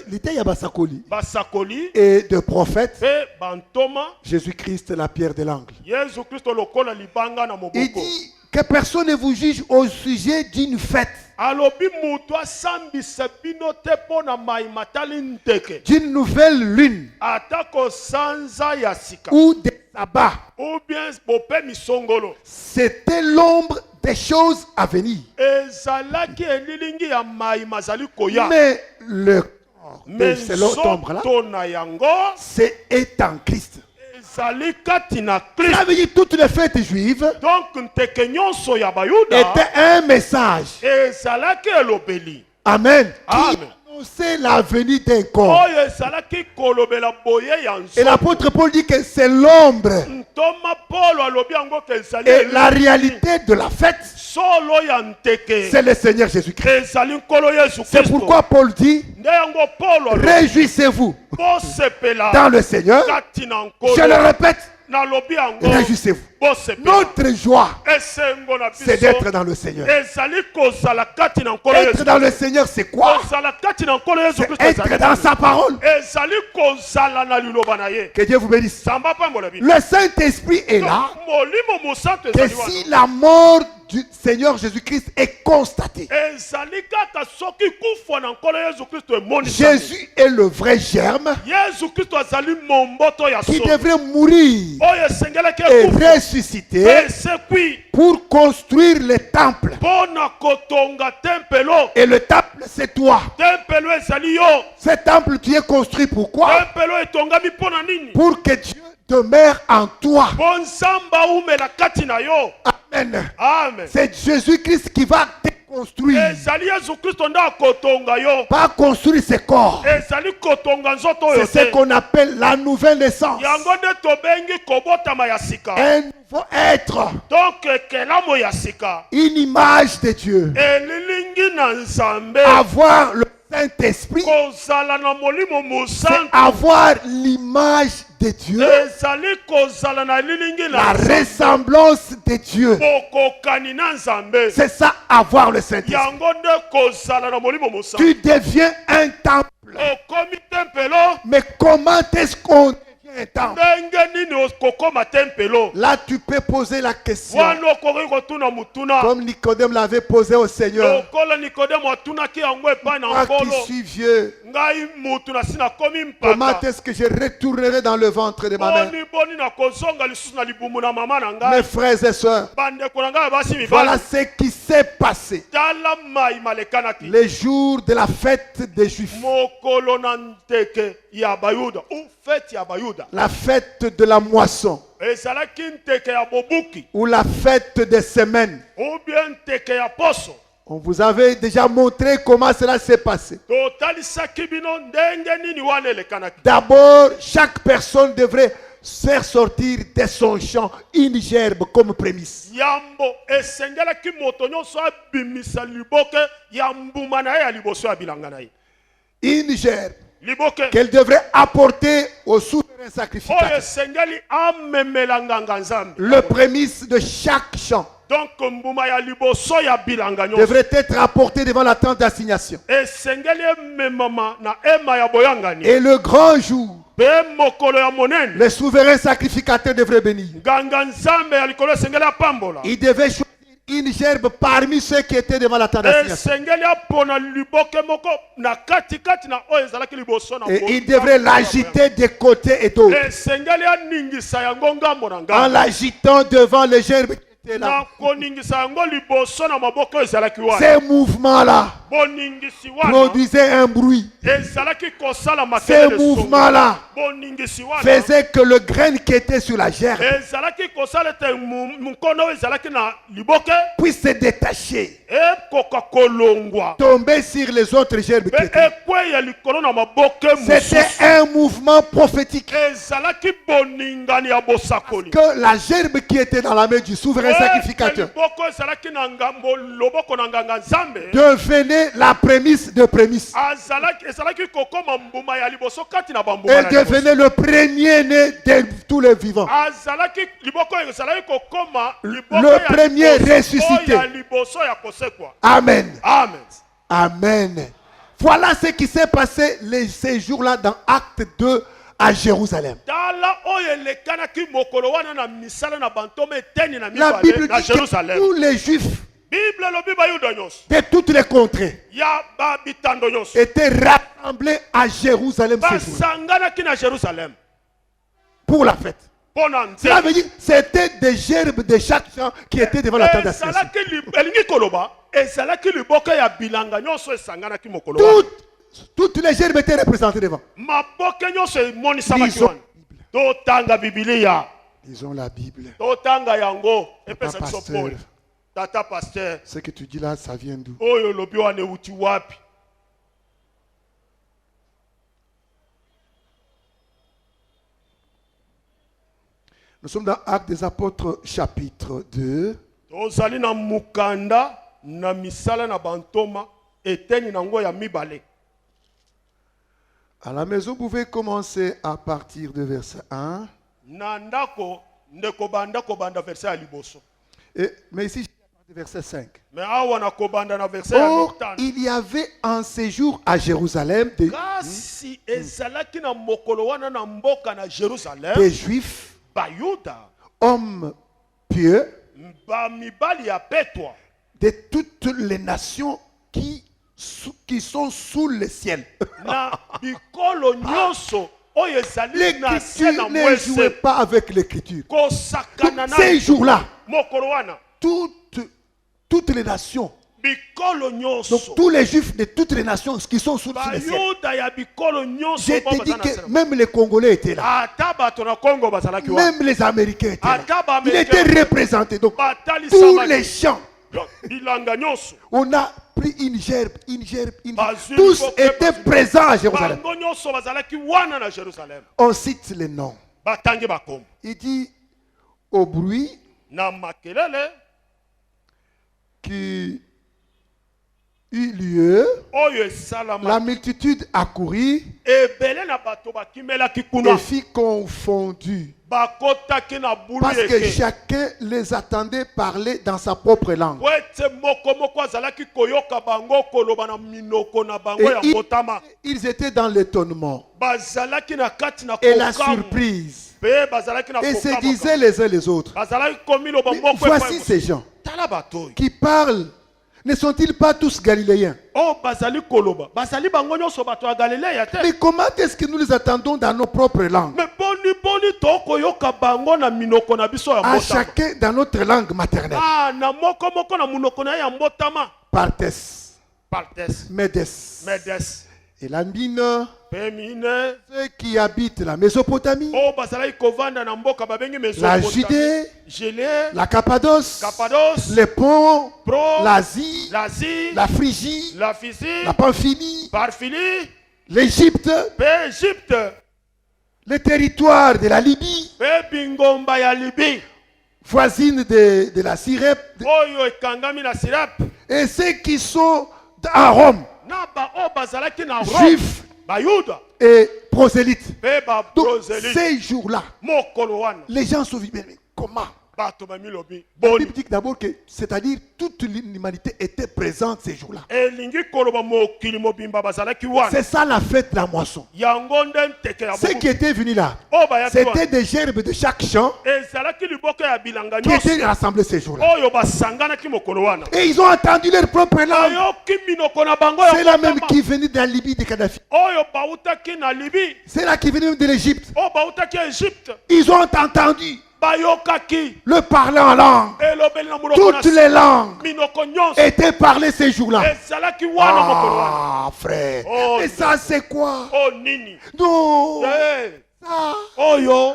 L'ité ya basakoli. basakoli, Et de prophètes, pe bantoma, Jésus-Christ la pierre de l'angle. Yesu Kristo lokola libanga na Il moboko. dit que personne ne vous juge au sujet d'une fête, Alobi mutu asambisa bino te pona maimatali nteke. d'une nouvelle lune Atako sanza ya sika. ou des sabbats. Ou bien bope misongolo. C'était l'ombre des choses à venir. Ezalaki elilingi ya mai mazali koya. Mais le corps de Mais cette ombre-là, nzoto na yango est en Christ. ezali kati na Ça Kristo. veut dire toutes les fêtes juives Donc nteke nyonso ya bayuda étaient un message. ezalaki elobeli. Amen. Qui Amen. annonçait la venue d'un corps. Oyo ezalaki kolobela boye ya Et nzoto. l'apôtre Paul dit que c'est l'ombre Ntoma Paul alobi yango ke ezali et la elili. réalité de la fête, Solo ya nteke c'est le Seigneur Jésus-Christ. ezali nkolo Yesu C'est Kristo. pourquoi Paul dit, Nde yango Paul alobi réjouissez-vous bosepela dans le Seigneur. kati na Je le nkolo. répète, Nalobi yango réjouissez-vous. bosepela. Notre joie, Esengo na c'est biso d'être dans le Seigneur. ezali kozala kati na nkolo Être Yesu. dans le Seigneur, c'est quoi? Kozala kati na nkolo Yesu C'est Kristo être ezali. dans sa parole. Ezali kozala na liloba na ye. Que Dieu vous bénisse. Samba pambola bino. Le Saint-Esprit est là. Molimo mosantu Que ezali si wana. la mort du Seigneur Jésus-Christ est constatée, Ezali kaka soki kufa na nkolo Yesu Kristo emoni. Jésus est le vrai germe Yesu Kristo azali momboto ya qui solo. devrait mourir Oyo esengelaki et ekufa. ressusciter Esekwi pour construire le temple. mpona kotonga tempelo. Et le temple, c'est toi. Tempelo ezali yo. Ce temple, tu es construit pourquoi? Tempelo etongami mpona nini? Pour que Dieu demeure en toi. Mpo nzamba umela kati na yo. Amen. Amen. C'est Jésus-Christ qui va te construire. Ezali Yesu Kristo nde akotonga yo. Pas construire ses corps. Ezali kotonga nzoto oyo C'est ce te. qu'on appelle la nouvelle naissance. Yango nde tobengi kobotama ya sika. Un nouveau être. Donc ekelamo ya sika Une image de Dieu. elilingi na nzambe. Avoir le Saint-Esprit, Kozala na molimo c'est mosantu. avoir l'image de Dieu. Ezali kozala na elilingi La na nzambe. ressemblance de Dieu. Bokokani na nzambe. C'est ça, avoir le Saint-Esprit. Yango nde kozala na molimo mosantu. Tu deviens un temple. Okomi tempelo. Mais comment est-ce qu'on devient un temple? Ndenge nini okokoma tempelo. Là, tu peux poser la question. Wana okoki kotuna mutuna. Comme Nicodème l'avait posé au Seigneur. Lokola Nikodemo atunaki yango epai na Moi qui nkolo. suis vieux, Ngai mutu na sina komi comment mpaka. est-ce que je retournerai dans le ventre de ma mère? Boni na kozonga lisusu na libumu na mama na Mes ngai. frères et sœurs, Bandeko na ngai basi voilà mibali. ce qui s'est passé. Tala mai malekanaki. Les jours de la fête des Juifs. Mokolo na nteke ya bayuda. Ou fête ya bayuda. La fête de la moisson. Ezalaki nteke ya bobuki. Ou la fête des semaines. Ou bien nteke ya poso. On vous avait déjà montré comment cela s'est passé. totalisaki bino ndenge nini wana elekanaki. D'abord, chaque personne devrait faire sortir de son champ une gerbe comme prémisse. Yambo esengelaki moto nyonso abimisa liboke ya mbuma na ye ya liboso ya bilanga na ye. Une gerbe Liboke qu'elle devrait apporter au souverain oyo sacrificateur. esengeli amemela nganga nzambe. Le prémisse de chaque champ Donc mbuma ya liboso ya bilanga nyonso devrait être apporté devant la tente d'assignation. esengeli ememama na ema ya boyangani. Et le grand jour, Pe mokolo ya monene le souverain sacrificateur devrait bénir. nganga nzambe ya likolo esengeli apambola. Il devait choisir une gerbe parmi ceux qui étaient devant la tente d'assignation. esengeli apona liboke moko na katikati na oyo ezalaki liboso na Et il devrait l'agiter de côté et d'autre. esengeli aningisa yango ngambo na En ngambo l'agitant devant les gerbes qui étaient na là. koningisa yango liboso na maboko oyo ezalaki wana. Ces mouvements-là boningisi wana produisaient un bruit. ezalaki kosala Ces makelele songo. mouvements-là boningisi wana faisaient que le grain qui était sur la gerbe ezalaki kosala ete mukono oyo ezalaki na liboke puisse se détacher, ekoka kolongwa tomber sur les autres gerbes qui mpe étaient là. ekweya likolo na maboke C'était mosusu. un mouvement prophétique. ezalaki boningani ya bosakoli Que la gerbe qui était dans la main du souverain sacrificateur liboko ezalaki na ngambo loboko na nganga nzambe devenait la prémisse de prémisse. ezalaki kokoma mbuma ya liboso kati na bambuma Elle na liboso. devenait le premier-né de tous les vivants. azalaki liboko oyo ezalaki kokoma liboko Le ya premier liboso ressuscité. oyo ya liboso ya kosekwa. Amen. Amen. Amen. Voilà ce qui s'est passé ces jours-là dans Acte 2 à Jérusalem. tala oyo elekanaki mokolo wana na misala na bantoma eteni na La Bible mibale na dit que Jérusalem. tous les Juifs bible elobi bayuda nyonso de toutes les contrées ya babitando nyonso étaient rassemblés à Jérusalem ce jour basanganaki na Jérusalem pour la fête. mpo na Cela nzela. veut dire c'était des gerbes de chaque champ qui étaient devant la tente d'assignation. elingi koloba ezalaki liboka ya bilanga nyonso esanganaki mokolo wana. Toutes les gerbes étaient représentées devant. maboke nyonso emonisamaki Lisons. wana. totanga bibilia Lisons la Bible. totanga yango epesa biso pasteur. pole. Tata pasteur Ce que tu dis là, ça vient d'où? oyo olobi wana euti wapi? Nous sommes dans Actes des Apôtres, chapitre 2. tozali na mukanda na misala na bantoma eteni nango ya mibale. À la maison, vous pouvez commencer à partir de verset 1. na ndako ndeko banda kobanda verset ya liboso. Mais ici, je vais partir de verset 5. me awa na kobanda na verset ya Or, mitano. il y avait un séjour à Jérusalem kasi ezalaki na mokolo wana na mboka na Jérusalem des Juifs, bayuda hommes pieux, bamibali ya petwa de toutes les nations qui sont sous le ciel. na bikolo nyonso oyo ezali na se na L'écriture ne jouait mwese pas avec l'écriture. kosakana Donc, ces na jours-là, mokolo wana toutes les nations, bikolo donc nyonso tous les Juifs de toutes les nations qui sont sous le ciel. bayuda ya bikolo nyonso Je te dis que même les Congolais étaient là. ata bato na Kongo bazalaki wana Même les Américains étaient là. ata Ils étaient baaméricain représentés. Donc, tous batalisama les champs, bilanga nyonso on a pris une gerbe, une gerbe, une gerbe. Bazui, Tous Bokeh, étaient Bazui. présents à Jérusalem. bango nyonso bazalaki wana na Jérusalem. On cite les noms. batangi bakombo Il dit au bruit na makelele qui eut lieu, oyo la esalama multitude accourut ebele na bato bakimelaki et kuna fit confondu. bakotaki na bulu Parce que eke chacun les attendait parler dans sa propre langue. po ete moko azalaki koyoka bango koloba na minoko na bango Et ya mbotama. ils étaient dans l'étonnement bazalaki na kati na et la kokamu surprise. mpe bazalaki na Et se kokamu. disaient les uns les autres, bazalaki komiloba mais moko voici epai ces gens tala bato oyo qui parlent. Ne sont-ils pas tous galiléens? oyo bazali koloba bazali bango nyonso bato ya galileya te. Mais comment est-ce que nous les attendons dans nos propres langues? me boni tokoyoka bango na minoko na biso ya À mbotama. chacun dans notre langue maternelle. na moko na munoko na ye ya mbotama. Parthès, Partes, Médès, Medes, Elamine, Pemine. ceux qui habitent la Mésopotamie, Oh bazalaki kovanda na mboka babengi la Mésopotamie. Judée, Judée, la Cappadoce, Cappadoce, les ponts, Pro, l'Asie, l'Asie, la Phrygie, la Physie, la Pamphylie, Parphilie, l'Égypte, pe Égypte, les territoires de la Libye, pe bingomba ya Libye. voisine de la Syrie, Oyo ekangami na Sirap. et ceux qui sont à Rome, Na ba o bazalaki na Rome. juifs Bayuda. et prosélytes. Pe ba Donc, prosélyte. ces jours-là, Mokolo wana. les gens se vivent. Mais comment? Bato bamilobi. La Boni. Bible dit d'abord que, c'est-à-dire, toute l'humanité était présente ces jours-là. Elingi koloba mokili mobimba bazalaki wana. C'est ça la fête de la moisson. Yango nde nteke ya Ceux boku. qui étaient venus là, O bayaki c'était wana. des gerbes de chaque champ Ezalaki liboko ya bilanga qui nyonso. étaient rassemblés ces jours-là. Oyo basanganaki mokolo wana. Et ils ont entendu leur propre langue. Ayoki minoko na bango C'est ya là même kotama. qui venait de la Libye de Kadhafi. Oyo bautaki na Libye. C'est là qui venait même de l'Égypte. O bautaki ya Égypte. Ils ont entendu Bayokaki. le parler en langue. Elobeli na monoko na Toutes les langues minoko nyonso. étaient parlées ces jours-là. Ezalaki wana mokolo wana. Ah, frère. Oh, Et ça, c'est quoi? Oh nini. Non. Eh. Ça, Oyo.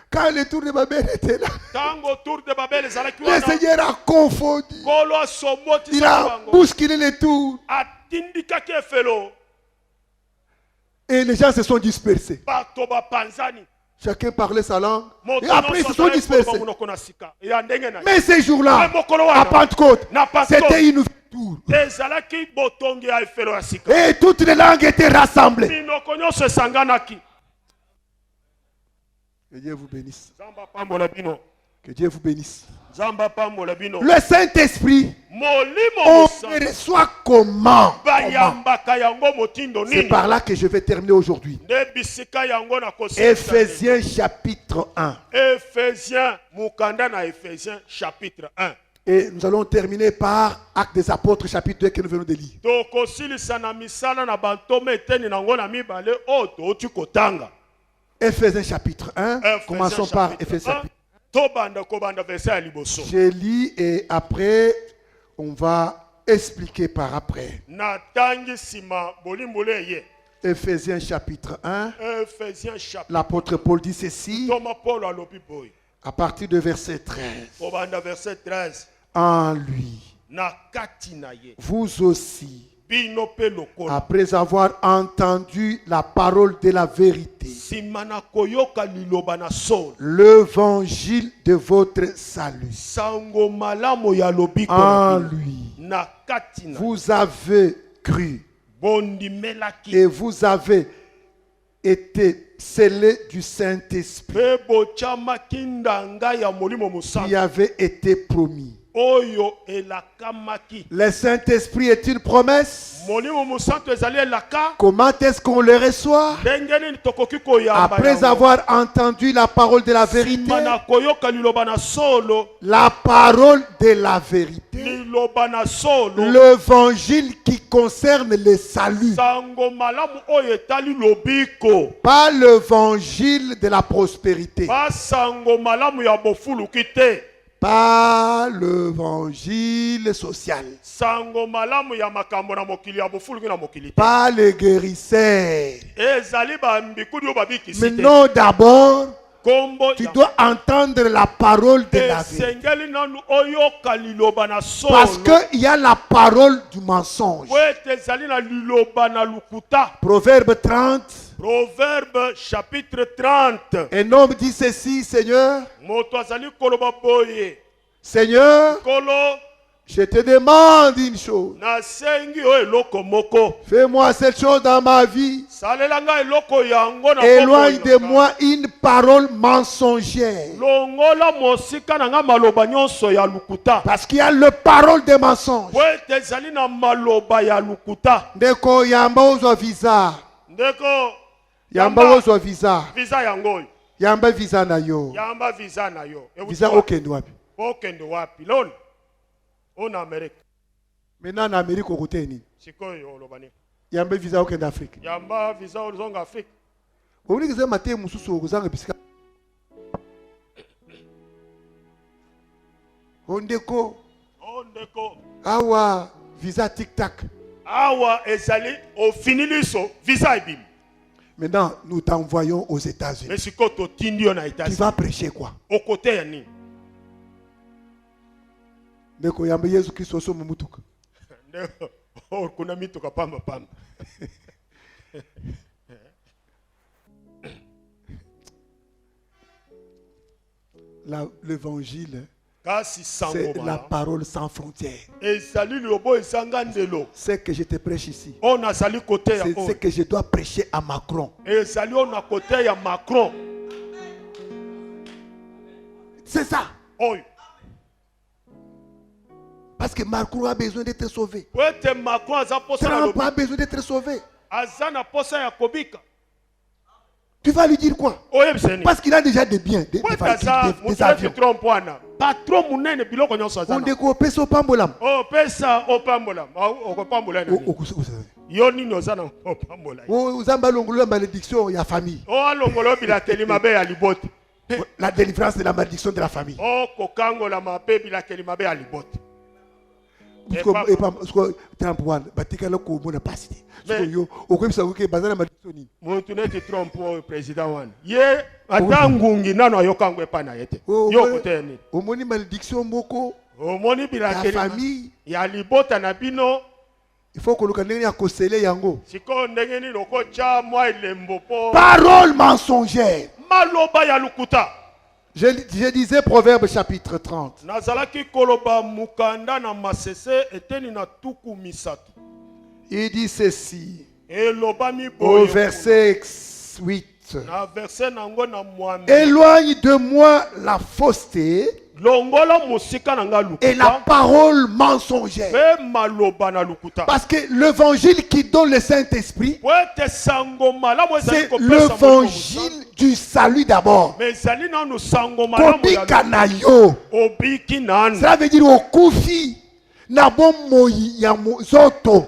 quand le tour de Babel était là, Tango tour de Babel ezalaki le wana. Seigneur a confondu. Kolo asomoti Il sa a bango. bousculé les tours. Atindikaki efelo. Et les gens se sont dispersés. Bato bapanzani. Chacun parlait sa langue. Moto Et après, ils se nyonso sont azalaki koloba dispersés. monoko na sika. Ya ndenge na ye. Mais ces jours-là, Mais mokolo wana. à Pentecôte, Na Pentecôte. c'était une nouvelle tour. Ezalaki botongi ya efelo ya sika. Et toutes les langues étaient rassemblées. Minoko nyonso esanganaki. Que Dieu vous bénisse. Nzambe apambola bino. Que Dieu vous bénisse. Nzambe apambola bino. Le Saint-Esprit, Molimo on mosantu. le reçoit comment? Bayambaka yango motindo C'est nini. par là que je vais terminer aujourd'hui. Nde bisika yango na kosi. Éphésiens chapitre 1. Éphésiens, mukanda na Éphésiens chapitre 1. Et nous allons terminer par Actes des Apôtres chapitre 2 que nous venons de lire. Tokosilisa na misala na bantome eteni nango na mibale o touti kotanga. Éphésiens chapitre 1. Commençons par Éphésiens chapitre 1. Tobanda kobanda verset ya liboso. Je lis et après, on va expliquer par après. Natangi sima bolimbole ye. Éphésiens chapitre 1. Éphésiens chapitre. L'apôtre Paul dit ceci Toma Paul alobi boy. à partir de verset 13. Kobanda verset 13. En lui, Na kati na ye. vous aussi, Bino pe lokola. après avoir entendu la parole de la vérité, Sima na koyoka liloba na sol. l'évangile de votre salut, Sango malamu ya lobiko en na bino. lui, Na kati na vous avez cru bondimelaki. et vous avez été scellés du Saint-Esprit Pe bochamaki ndanga ya molimo mosantu. qui avait été promis. Oyo elakamaki. Le Saint-Esprit est une promesse. Molimo mosantu ezali elaka. Comment est-ce qu'on le reçoit? Ndenge nini tokoki koyamba Après yango? avoir entendu la parole de la vérité. Sima na koyoka liloba na solo. La parole de la vérité. Liloba na solo. L'évangile qui concerne le salut. Sango malamu oyo etali lobiko. Pas l'évangile de la prospérité. Pas sango malamu ya bofuluki te. Pas l'évangile social. Sango malamu ya makambo na mokili ya bofuluki na mokili te. Pas le guérisseur. Ezali bambikudi oyo babikisi Mais te. non, d'abord, Kombo tu ya- dois entendre la parole de la vérité. esengeli nanu oyoka liloba na solo. Parce qu'il y a la parole du mensonge. Po ete ezali na liloba na lukuta. Proverbe 30. Proverbe chapitre 30. Un homme dit ceci, Seigneur. Moto azali koloba boye. Seigneur, Kolo je te demande une chose. nasengi oyo eloko moko. Fais-moi cette chose dans ma vie. Salela nga eloko yango na Éloigne pokolo de na nga. moi une parole mensongère. Longola mosika na nga maloba nyonso ya lukuta. Parce qu'il y a le parole des mensonges. Po ete ezali na maloba ya lukuta. Ndeko yamba ozwa visa. Ndeko Yamba ozwa visa. visa yango oyo. Yamba visa na yo. Yamba visa na yo. Visa okende wapi? Okende wapi loni? Ona Amerika. Maintenant en Amérique okote nini? Sikoyo oloba nini? Yamba visa okende Afrique. Yamba visa olozonga Afrika. Obuli kize mate mususu okozanga bisika. Ondeko Ondeko awa visa tic tac. awa ezali ofiniliso visa ebim. Maintenant, nous t'envoyons aux États-Unis. Mais siko totindi yo na Tu États-Unis. vas prêcher quoi? Au côté ya nini? Ndeko yamba Yesu Kristo so mumutuka. Ndio kuna mituka pamba pamba. L'évangile, Kasi c'est sango la mala. parole sans frontières. Ezali lobo ezanga ndelo. C'est que je te prêche ici. On a sali côté ya C'est ce que je dois prêcher à Macron. ezali on a côté ya Macron. C'est ça. Oyo. Parce que Macron a besoin d'être sauvé. Wete Macron aza posa na Trump lobi. a besoin d'être sauvé. Aza na posa ya kobika. Tu vas lui dire quoi? Oyebiseni. Parce qu'il a déjà des biens, des Wete aza des avions. mutu trompe wana. Patron munene biloko nyonso aza On na. découpe au pambolam. Oh pesa opambola. Okopambola nini? Yo nini oza na opambola? Uzamba longolo la malédiction, il y a famille. O alongolo bilateli mabe ya libote. La délivrance de la malédiction de la famille. O kokangola mabe bilateli mabe ya libote. Et pas Trump one, batika le ko mona pasité. Yo okwebisa ko bazana malédiction ni. Muntu neti Trump o president wana. Ye atangungi nano ayokangwe pa na yete. Yo kote ni. Omoni malédiction moko. Omoni La bilateli famille, ya libota na bino. il faut que le candidat ya kosele yango. Siko ndenge ni loko cha mwa elembo po. Parole mensongère. Maloba ya lukuta. Je disais Proverbe chapitre 30. Nazalaki koloba mukanda na masese eteni na tuku misatu. Il dit ceci Eloba mi au boyo. verset 8. Na verset nango na mwambi. Éloigne de moi la fausseté Longola musika na nga et la lukuta. parole mensongère. Pe maloba na lukuta. Parce que l'évangile qui donne le Saint-Esprit, Wete sango malamu ezali c'est kopesa molimo l'évangile du salut d'abord. Mais ezali nanu sango malamu ya Kobika na yo. obiki nanu. Cela veut dire okufi na bomoi ya zoto.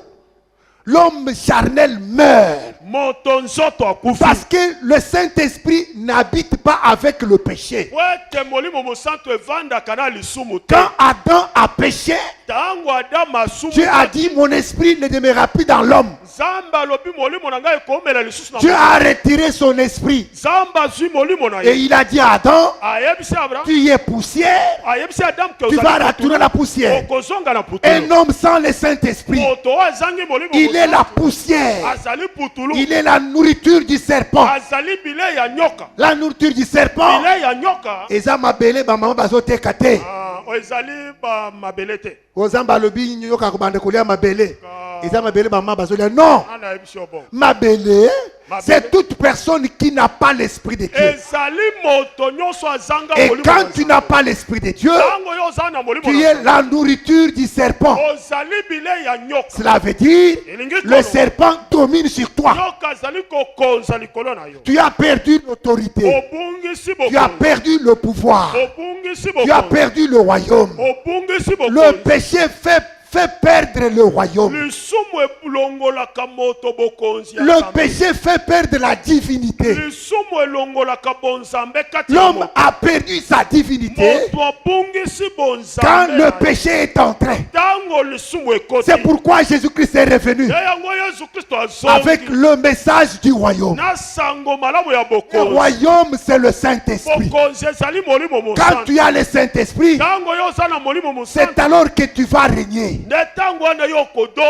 L'homme charnel meurt. Moto nzoto akufi. Parce que le Saint-Esprit n'habite pas avec le péché. Wete molimo mosantu evandaka na lisumu te. Quand Adam a péché, Tango Adam asumu. Dieu a dit mon esprit ne demeurera plus dans l'homme. Zamba lobi molimo na ngai ekomela lisusu na. Dieu a retiré son esprit. Zamba zui molimo na Et ye. il a dit à Adam, Ayebisi Abraham. tu es poussière, Ayebisi Adam ke tu vas retourner à la poussière. okozonga na Un putulu. homme sans le Saint-Esprit, Moto azangi molimo. il est la poussière. Azali putulu. Il est la nourriture du serpent. Azali bile ya nyoka. La nourriture du serpent. Bile ya nyoka. Eza mabele ba mama bazoteka te. Ezali ba mabele te. Ozamba lobi nyoka kobanda kolia mabele. Eza mabele ba mama bazolia. Non. Ana yebisi obo. Mabele, c'est toute personne qui n'a pas l'esprit de Dieu. Ezali moto nyonso azanga Et molimo. quand tu n'as pas l'esprit de Dieu, Tango yo zana molimo. tu es la nourriture du serpent. Ozali bile ya nyoka. Cela veut dire le serpent domine sur toi. Nyoka azali kokonza likolo na yo. Tu as perdu l'autorité. Obungisi Tu as bokonzi. perdu le pouvoir. Obungisi Tu as bokonzi. perdu le royaume. Obungisi Le bokonzi. péché fait perdre le royaume. Lisumu elongolaka moto bokonzi ya Le Nzambe. péché fait perdre la divinité. Lisumu elongolaka bonzambe kati ya L'homme moto. a perdu sa divinité Moto abungisi bonzambe. quand le na- péché est entré. Tango lisumu ekoti. C'est pourquoi Jésus-Christ est revenu Ye yango Yesu Kristo avec azongi. le message du royaume. Na sango malamu ya Le bokonzi. royaume, c'est le Saint-Esprit. Bokonzi ezali molimo Quand mosantu. tu as le Saint-Esprit, Tango yo oza na molimo c'est mosantu. alors que tu vas régner. Nde tango wana yo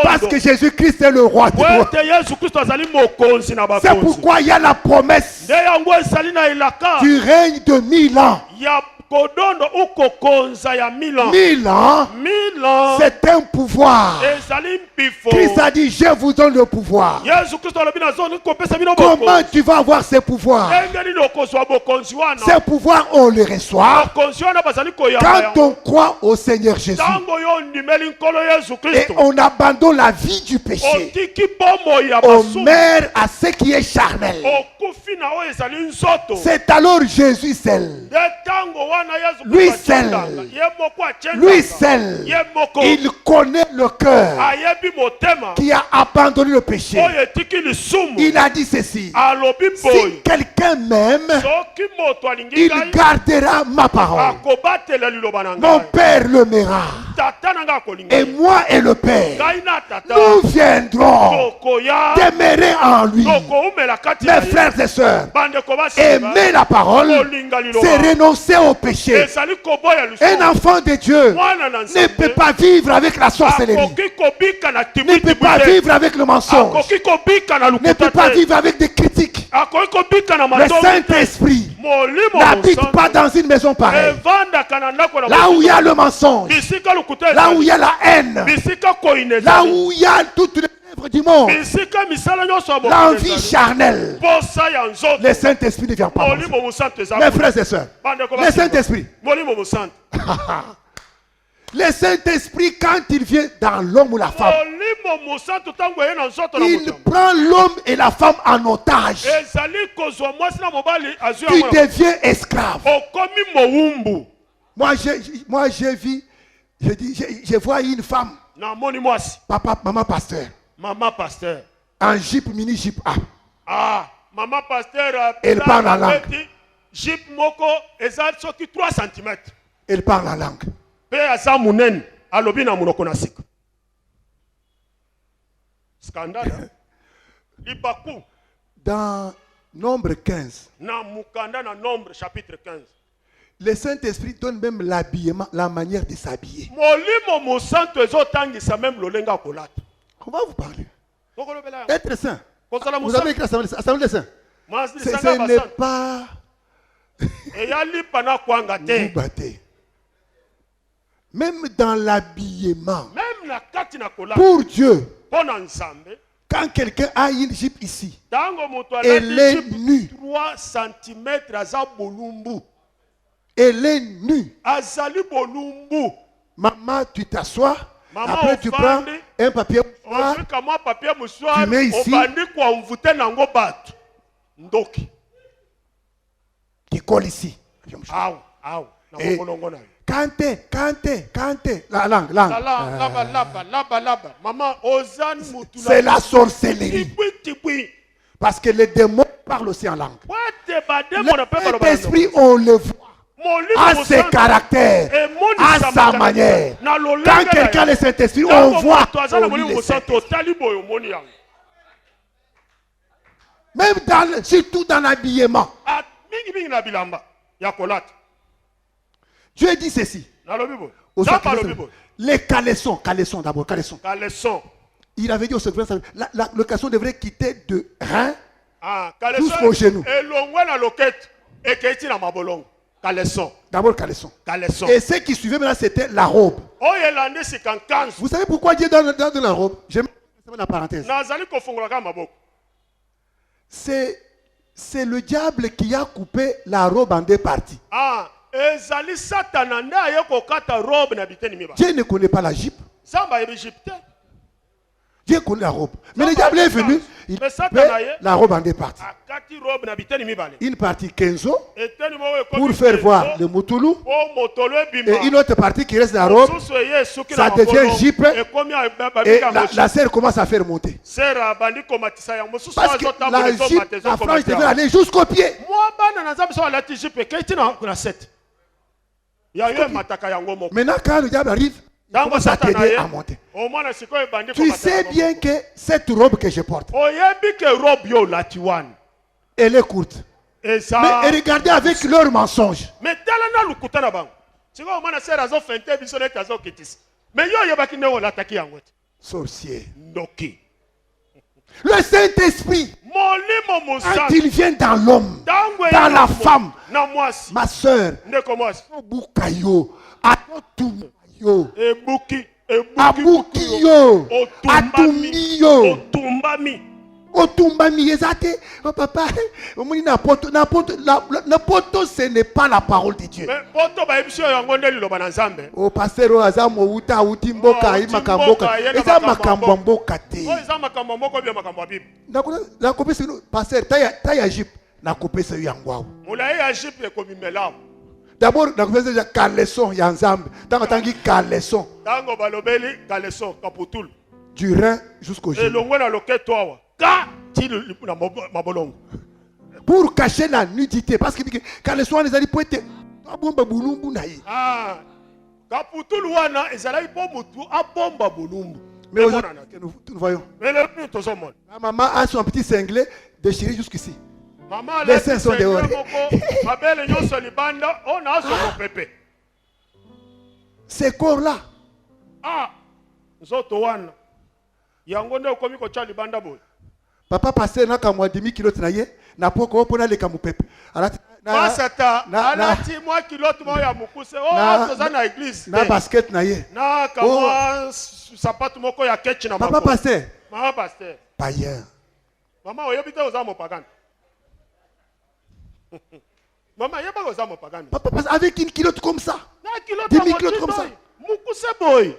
Parce kodondo. que Jésus-Christ est le roi de roi. Wete Yesu Kristo azali mokonzi na C'est bakonzi. pourquoi il y a la promesse Nde yango ezali na elaka du règne de 1000 ans. ya kodondo ukokonza ya 1000 ans. 1000 ans, 1000 ans c'est un pouvoir. ezali mpifo. Christ a dit, je vous donne le pouvoir. Yesu Kristo alobi nazongi kopesa bino Comment bokonzi. tu vas avoir ce pouvoir? Ndenge nini okozwa bokonzi wana? Ce pouvoir, on le reçoit Bokonzi wana bazali koyamba quand yango. on croit au Seigneur Jésus. Tango yo ondimeli nkolo Yesu Et Kristo. on abandonne la vie du péché. Otiki bomoi ya On basumu. meurt à ce qui est charnel. Okufi na oyo ezali nzoto. C'est alors Jésus seul. Nde tango wana Yesu Lui Kristo seul. achendaka. Ye moko achendaka. Lui seul, Ye moko. il connaît le cœur Ayebi motema. qui a abandonné le péché. Oyo etiki lisumu. Il a dit ceci: Alobi si boy. quelqu'un m'aime, Soki moto alingi il ngai. gardera ma parole. Akobatela liloba na Mon ngai. Père le m'aimera. tata na nga akolinga et moi et le Père, ngai na tata nous viendrons tokoya demeurer en lui. tokoumela kati na Mes ye. frères et sœurs, Bandeko basimba aimer la parole, kolinga liloba c'est renoncer au péché. ezali koboya Un lisusu enfant de Dieu mwana na ne nzambe peut pas vivre avec la sorcellerie, akoki kobika na ne peut pas tibwitibwi te vivre avec le mensonge, akoki kobika na ne peut lokuta pas te vivre avec des critiques. akoki kobika na Le matomi te Saint-Esprit molimo n'habite pas dans une maison pareille. evandaka na ndako na Là où il y a le mensonge, bisika lokuta là où il y a la haine, bisika koine là où il y a toutes les œuvres du monde, bisika misala nyonso ya l'envie charnelle, posa ya nzoto le Saint-Esprit ne vient pas. molimo mosantu eza Mes frères et sœurs, bandeko le Saint-Esprit, molimo mosantu le Saint-Esprit, quand il vient dans l'homme ou la femme, molimo mosantu ntango eye na nzoto na il moto prend l'homme et la femme en otage. ezali kozwa mwasi na mobali azwi Tu yango na- deviens esclave. okomi mowumbu Moi, j'ai vu, je vois une femme, namoni mwasi papa, maman pasteur, mama pasteur en jeep, mini jeep A. mama pasteur Elle parle en langue. jip moko eza soki 3 cm Elle parle la langue. mpe aza monene alobi na monoko na sika skandale libaku Dans Nombre 15, na mukanda na nombre chapitre 15 le Saint-Esprit donne même l'habillement, la manière de s'habiller. molimo mosantu ezotangisa meme lolenga kolata On va vous parler. tokolobela yango Être saint. kozala Vous avez écrit Assemblée des saints. Ce mosantu n'est pas eya lipa na kwanga vous te battez. Même dans l'habillement. meme na kati na kolata Pour Dieu, mpo na nzambe quand quelqu'un a une jupe ici, ntango moto elle alati est jipe nue. 3 cm aza bolumbu Elle est nue. azali bolumbu Maman, tu t'assois. Maman, Après, au tu fond, prends un papier. ozwika mwa papier mosoir Tu mets ici. obandi koamvute nango bato ndoki Tu colles ici. awa na Eh. mokolongo na yo Kante. La langue. laba mama oza mutu C'est la sorcellerie. tibwitibwi Parce que les démons parlent aussi en langue. po ete bademo na mpe baloba na L'esprit, on le voit. molimo À ses caractères, à sa manière. na Quand lolenge quelqu'un a le Saint-Esprit, on voit. aza na on lit molimo le mosantu Saint-Esprit. otali boye omoni yango Même surtout dans l'habillement. mingimingi na bilamba ya kolata Dieu dit ceci. nalobi boye Aux nzambe Sacrifices. alobi boye Les caleçons d'abord, caleçons. kaleson Il avait dit au Sacrifices, le caleçon devrait quitter de rein. kaleson Jusqu'au genou. elongwe na loketo ekei na mabolongo kaleson D'abord caleçon. kaleson Et ce qui suivait maintenant, c'était la robe. oyo elandi sika nkanzu Vous savez pourquoi Dieu donne la robe? J'aime la parenthèse. nazali kofungola kaka maboko C'est le diable qui a coupé la robe en deux parties. ezali satana nde aye kokata robe na biteni mibale Dieu ne connaît pas la jupe. nzambe ayebi jipe te Dieu connaît la robe. Mais le diable est venu, il Mais a Satan coupé a eu- la robe en deux parties. akati robe na biteni mibale Une partie 15 eteni moko ekomi pour faire kenzo, voir le moutoulou. po motolo ebima Et une autre partie qui reste dans la robe. mosusu eye esuki Ça na devient makolo, jipe. ekomi Et babika la sœur commence à faire monter. sera bandi komatisa yango mosusu Parce que azotambola la jupe, ezomata la frange ezokomata devait aller jusqu'au pied. mwa bana na nzambe so alati jipe ekei ntina na 7 ya yo emataka yango moko Maintenant, quand le diable arrive, il ntango commence à satana t'aider ye à monter. omwana sikoyo ebandi Tu komata sais yango bien moko. que cette robe que je porte, oyebi ke robe yo olati wana elle est courte. eza Mais regardez avec leurs mensonges. me tala na lokuta na bango sikoyo omwana sere azofente biso neti azokitisa me yo oyebaki ndenge olataki yango te Sorcier. ndoki Le Saint-Esprit, molimo quand mosantu il vient dans l'homme, ntango dans la femme, na mwasi ma soeur, ndeko mwasi Bukayo, Atotumayo, ebuki Abukiyo, Atumiyo, otumbami Otumbami, Ezate, oh papa, omoni na poto, na poto, ce n'est pas la parole de Dieu. me poto bayebisi oyo yango nde liloba na nzambe O pasteur oyo aza mouta auti mboka Oh, ayimaka auti mboka mboka, ye na eza makambo ya makambo ya mboka te. oyo eza makambo moko bia makambo ya bible nakopesa ino pasteur taya jipe nakopesa yo yango awa. molai ya jipe ekomimela awa D'abord nakopesa ya caleçon ya nzambe ntango atangi caleçon ntango balobeli kaleson kaputulu du rein jusqu'au genou elongwe na loketo awa ka ti na mabolongo pour cacher la nudité parce que caleçon wana ezali po ete abomba bulumbu na ye. mutulu wana ezalaki po mutu abomba bolumbu. Mais aujourd'hui, nous voyons. Mais le plus tout monde. La maman a son petit cinglet déchiré jusqu'ici. Maman Les seins sont dehors. Mabele nyonso libanda on a son pepe. Ces corps-là. Ah, nzoto wana. Yango nde okomi ko cha libanda boy. Papa passé na kamwa demi kilo naye na poko pona le kamu pepe. Masata alati mwa kilote mo ya mukuse toza na église na basket naye na kamwa sapatu moko ya ketch na papa passé mama pasteur païen mama oyebi te oza mopagani mama yeba oza mopagani papa passé avec une kilote comme ça na kilote demi kilote comme ça mukuse boy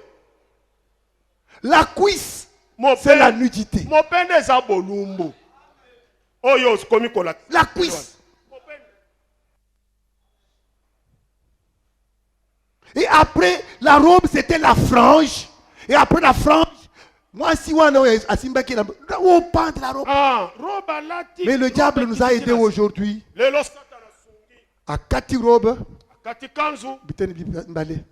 la cuisse c'est la nudité mopende eza bolumbu oyo komi kola la cuisse. Et après, la robe, c'était la frange. Et après la frange, moi, si on a Simba qui on pend la robe. Mais le diable nous a aidés aujourd'hui. À Kati robe. Biteni mbale.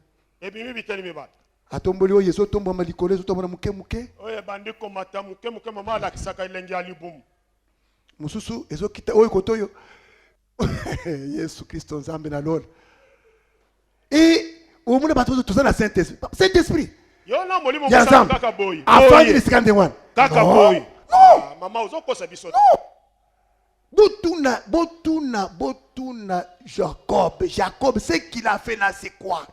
Atomboli o yeso tombo malikole zo tombo muke muke. Oye bandi ko mata muke muke mama la kisaka ilengi alibum. Mususu ezo kita oyo kotoyo. Yesu Kristo nzambe na lol. Et au monde bateau tout ça la Saint-Esprit. Saint-Esprit. Yo na molimo musa kaka boy. Afin de scandé one. Kaka boy. Non. Mama ozoko sa biso. Botuna Jacob, ce qu'il a fait là c'est quoi?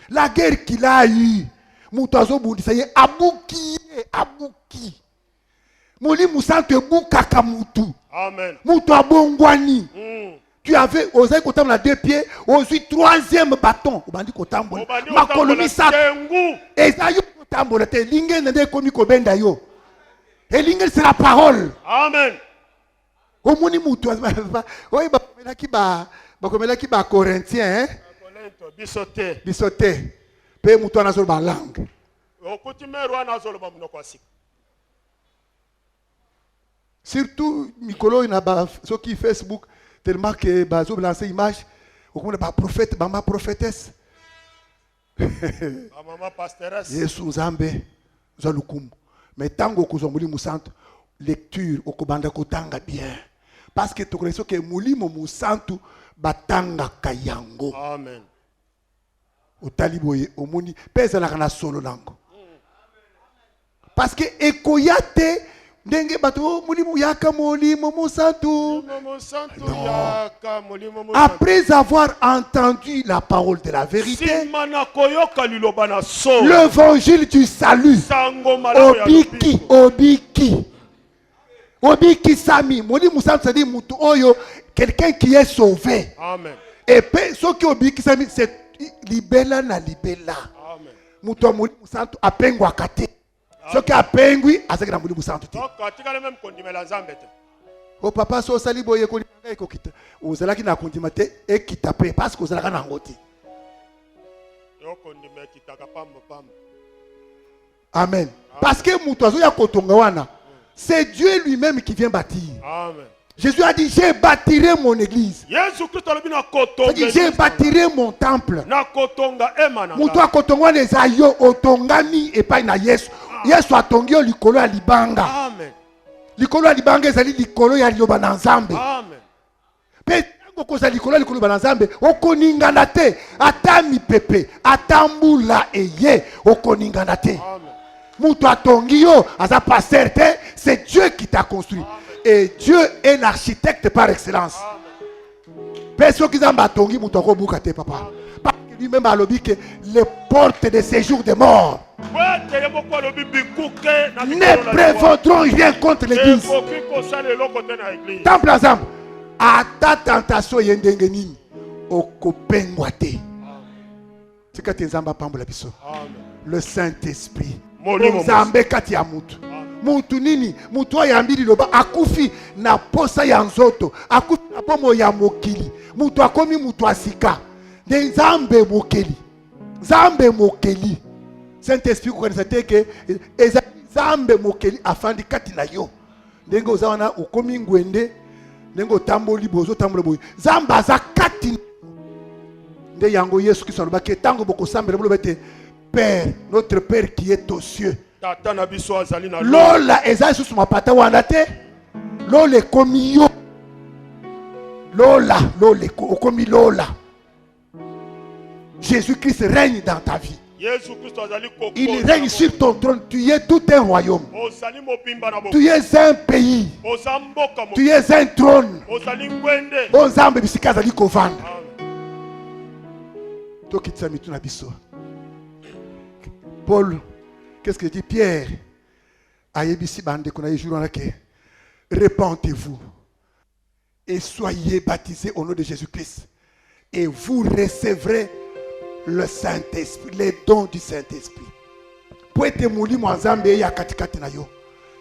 La guerre qu'il a eue. Moutazo boudi ça y est abouki. Moli musante bukaka mutu. Amen. Mutu abongwani. Tu avais osé kotambola à 2 pieds, aujourd'hui 3e bâton. Obandi kotambola. Makolomi sa. Ezayo kotambola te lingé nende komi kobenda yo. Et lingé c'est la parole. Amen. Omoni mutu oyi bakomelaki ba Corinthiens hein. Bisote. Pe mutu ana zolo ba langue. Surtout Mikolo ina ba soki Facebook tellement que bazo lancer image au comme ba prophète ba ma prophétesse. Maman pastoresse. Yesu Nzambe zalukumu. Mais tango kozongoli musantu lecture okobanda kotanga bien. Parce que tu connais que mulimo musantu batanga kayango. Amen. Otaliboye omoni pesa la kana solo nango. Parce que ekoyate ndenge bato mulimo yaka mulimo musantu. Après avoir entendu la parole de la vérité, l'évangile du salut, Obiki Sami, Moni Moussa c'est dit Moutou Oyo, quelqu'un qui est sauvé. Amen. Et puis ce qui Obiki Sami c'est libella na libella. Amen. Moutou Moni Moussa a pengwa kate. Ce qui a pengui a ce que na Moni Moussa tout. Donc tu as même condimé Nzambe. O papa so sali boye ko linga ko kita. Ozala ki na kondima te e kita pe parce que ozala kana ngoti. Yo condimé kitaka pam. Amen. Parce que Moutou azo ya kotonga wana. C'est Dieu lui-même qui vient bâtir. Amen. Jésus a dit, je bâtirai mon église. Je bâtirai mon temple. Moutoua kotonga les ayo otongami et pas na Yesu. Yesu atongio likolo ya libanga. Amen. Likolo ya libanga ezali likolo ya liloba na Nzambe. Amen. Pe kokoza likolo ba na Nzambe okoningana te ata mipepe atambula eye okoningana te. Amen. Moutoua tongio aza pasteur te, c'est Dieu qui t'a construit. Et Dieu est l'architecte par excellence. Personne qui zamba tongi moutoua buka te papa. Parce que lui-même a lobby que les portes de séjour des morts ne prévaudront rien contre l'église. Temple ensemble. À ta tentation yendenge nini okopengwa te. C'est que nzamba pambola biso. Le Saint-Esprit. Nzambe kati ya mutu. Mutu nini? Mutu ayambili loba akufi na posa ya nzoto. Akufi na bomo ya mokili. Mutu akomi mutu asika. De Nzambe mokeli. Nzambe mokeli. Saint-Esprit kokanisa te ke eza Nzambe mokeli afandi kati na yo. Ndenge ozawana ukomi ngwende. Ndenge otamboli bozo tambola boy. Nzamba za kati. Nde yango Yesu Kristo alobaki tango boko sambela bolo bete Père, notre Père qui est aux cieux. tata na biso azali na Lola eza sous mapata wana te. Lola komi yo. Lola, Lola komi Lola. Jésus-Christ règne dans ta vie. Yesu Kristo azali kokoza Il règne sur ton trône. Tu es tout un royaume. ozali mobimba na Tu es un pays. oza mboka mo Tu es un trône. ozali ngwende Ozambe bisika zali kovanda. Tokitsa mitu na biso. Paul, qu'est-ce que dit Pierre? Ayebisi bande kuna yejuru na ke. Repentez-vous et soyez baptisés au nom de Jésus-Christ. Et vous recevrez le Saint-Esprit, les dons du Saint-Esprit. Poete muli mwanzambe ya katikati na yo.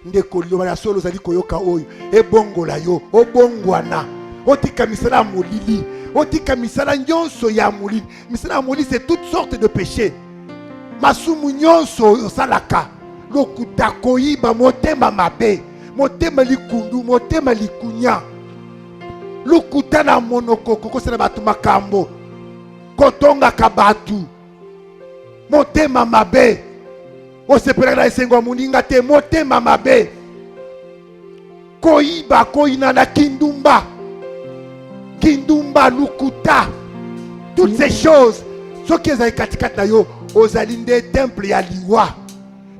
Ndeko liyo ya solo zali koyoka oyo. Ebongo la yo, obongwana. Otika misala mulili. Otika misala nyonso ya mulili. Misala mulili c'est toutes sortes de péchés. Masumu nyonso salaka. Lokuta koyiba motema mabe. Motema likundu, motema likunya. Lokuta na monokoko kosela batu makambo. Kotonga kabatu. Motema mabe. Osepela na esengo muninga te motema mabe. Koyiba koina na kindumba. Kindumba lukuta. Toutes ces choses. Ce qui est katikati na yo ozali nde temple ya liwa.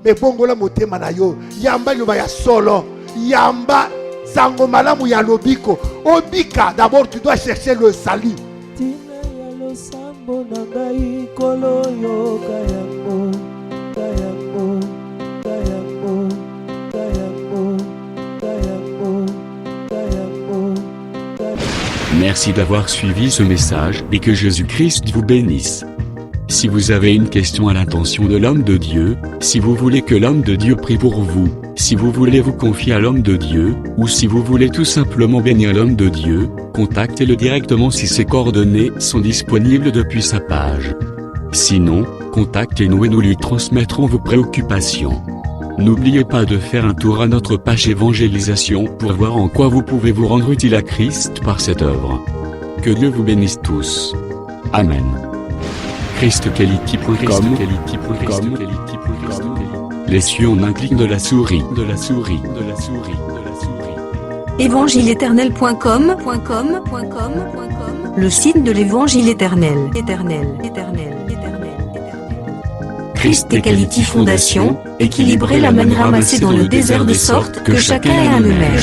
Mais bongola motema na yo yamba yoba ya solo. Yamba sango malamu ya lobiko. Obika d'abord tu dois chercher le salut. Merci d'avoir suivi ce message et que Jésus-Christ vous bénisse. Si vous avez une question à l'intention de l'homme de Dieu, si vous voulez que l'homme de Dieu prie pour vous, si vous voulez vous confier à l'homme de Dieu, ou si vous voulez tout simplement bénir l'homme de Dieu, contactez-le directement si ses coordonnées sont disponibles depuis sa page. Sinon, contactez-nous et nous lui transmettrons vos préoccupations. N'oubliez pas de faire un tour à notre page évangélisation pour voir en quoi vous pouvez vous rendre utile à Christ par cette œuvre. Que Dieu vous bénisse tous. Amen. ChristQuality.com. Les cieux en un clic de la souris. Évangile-éternel.com, le site de l'évangile éternel. Christ et Quality Fondation, équilibrer la manne ramassée dans le désert de sorte que chacun ait un amer.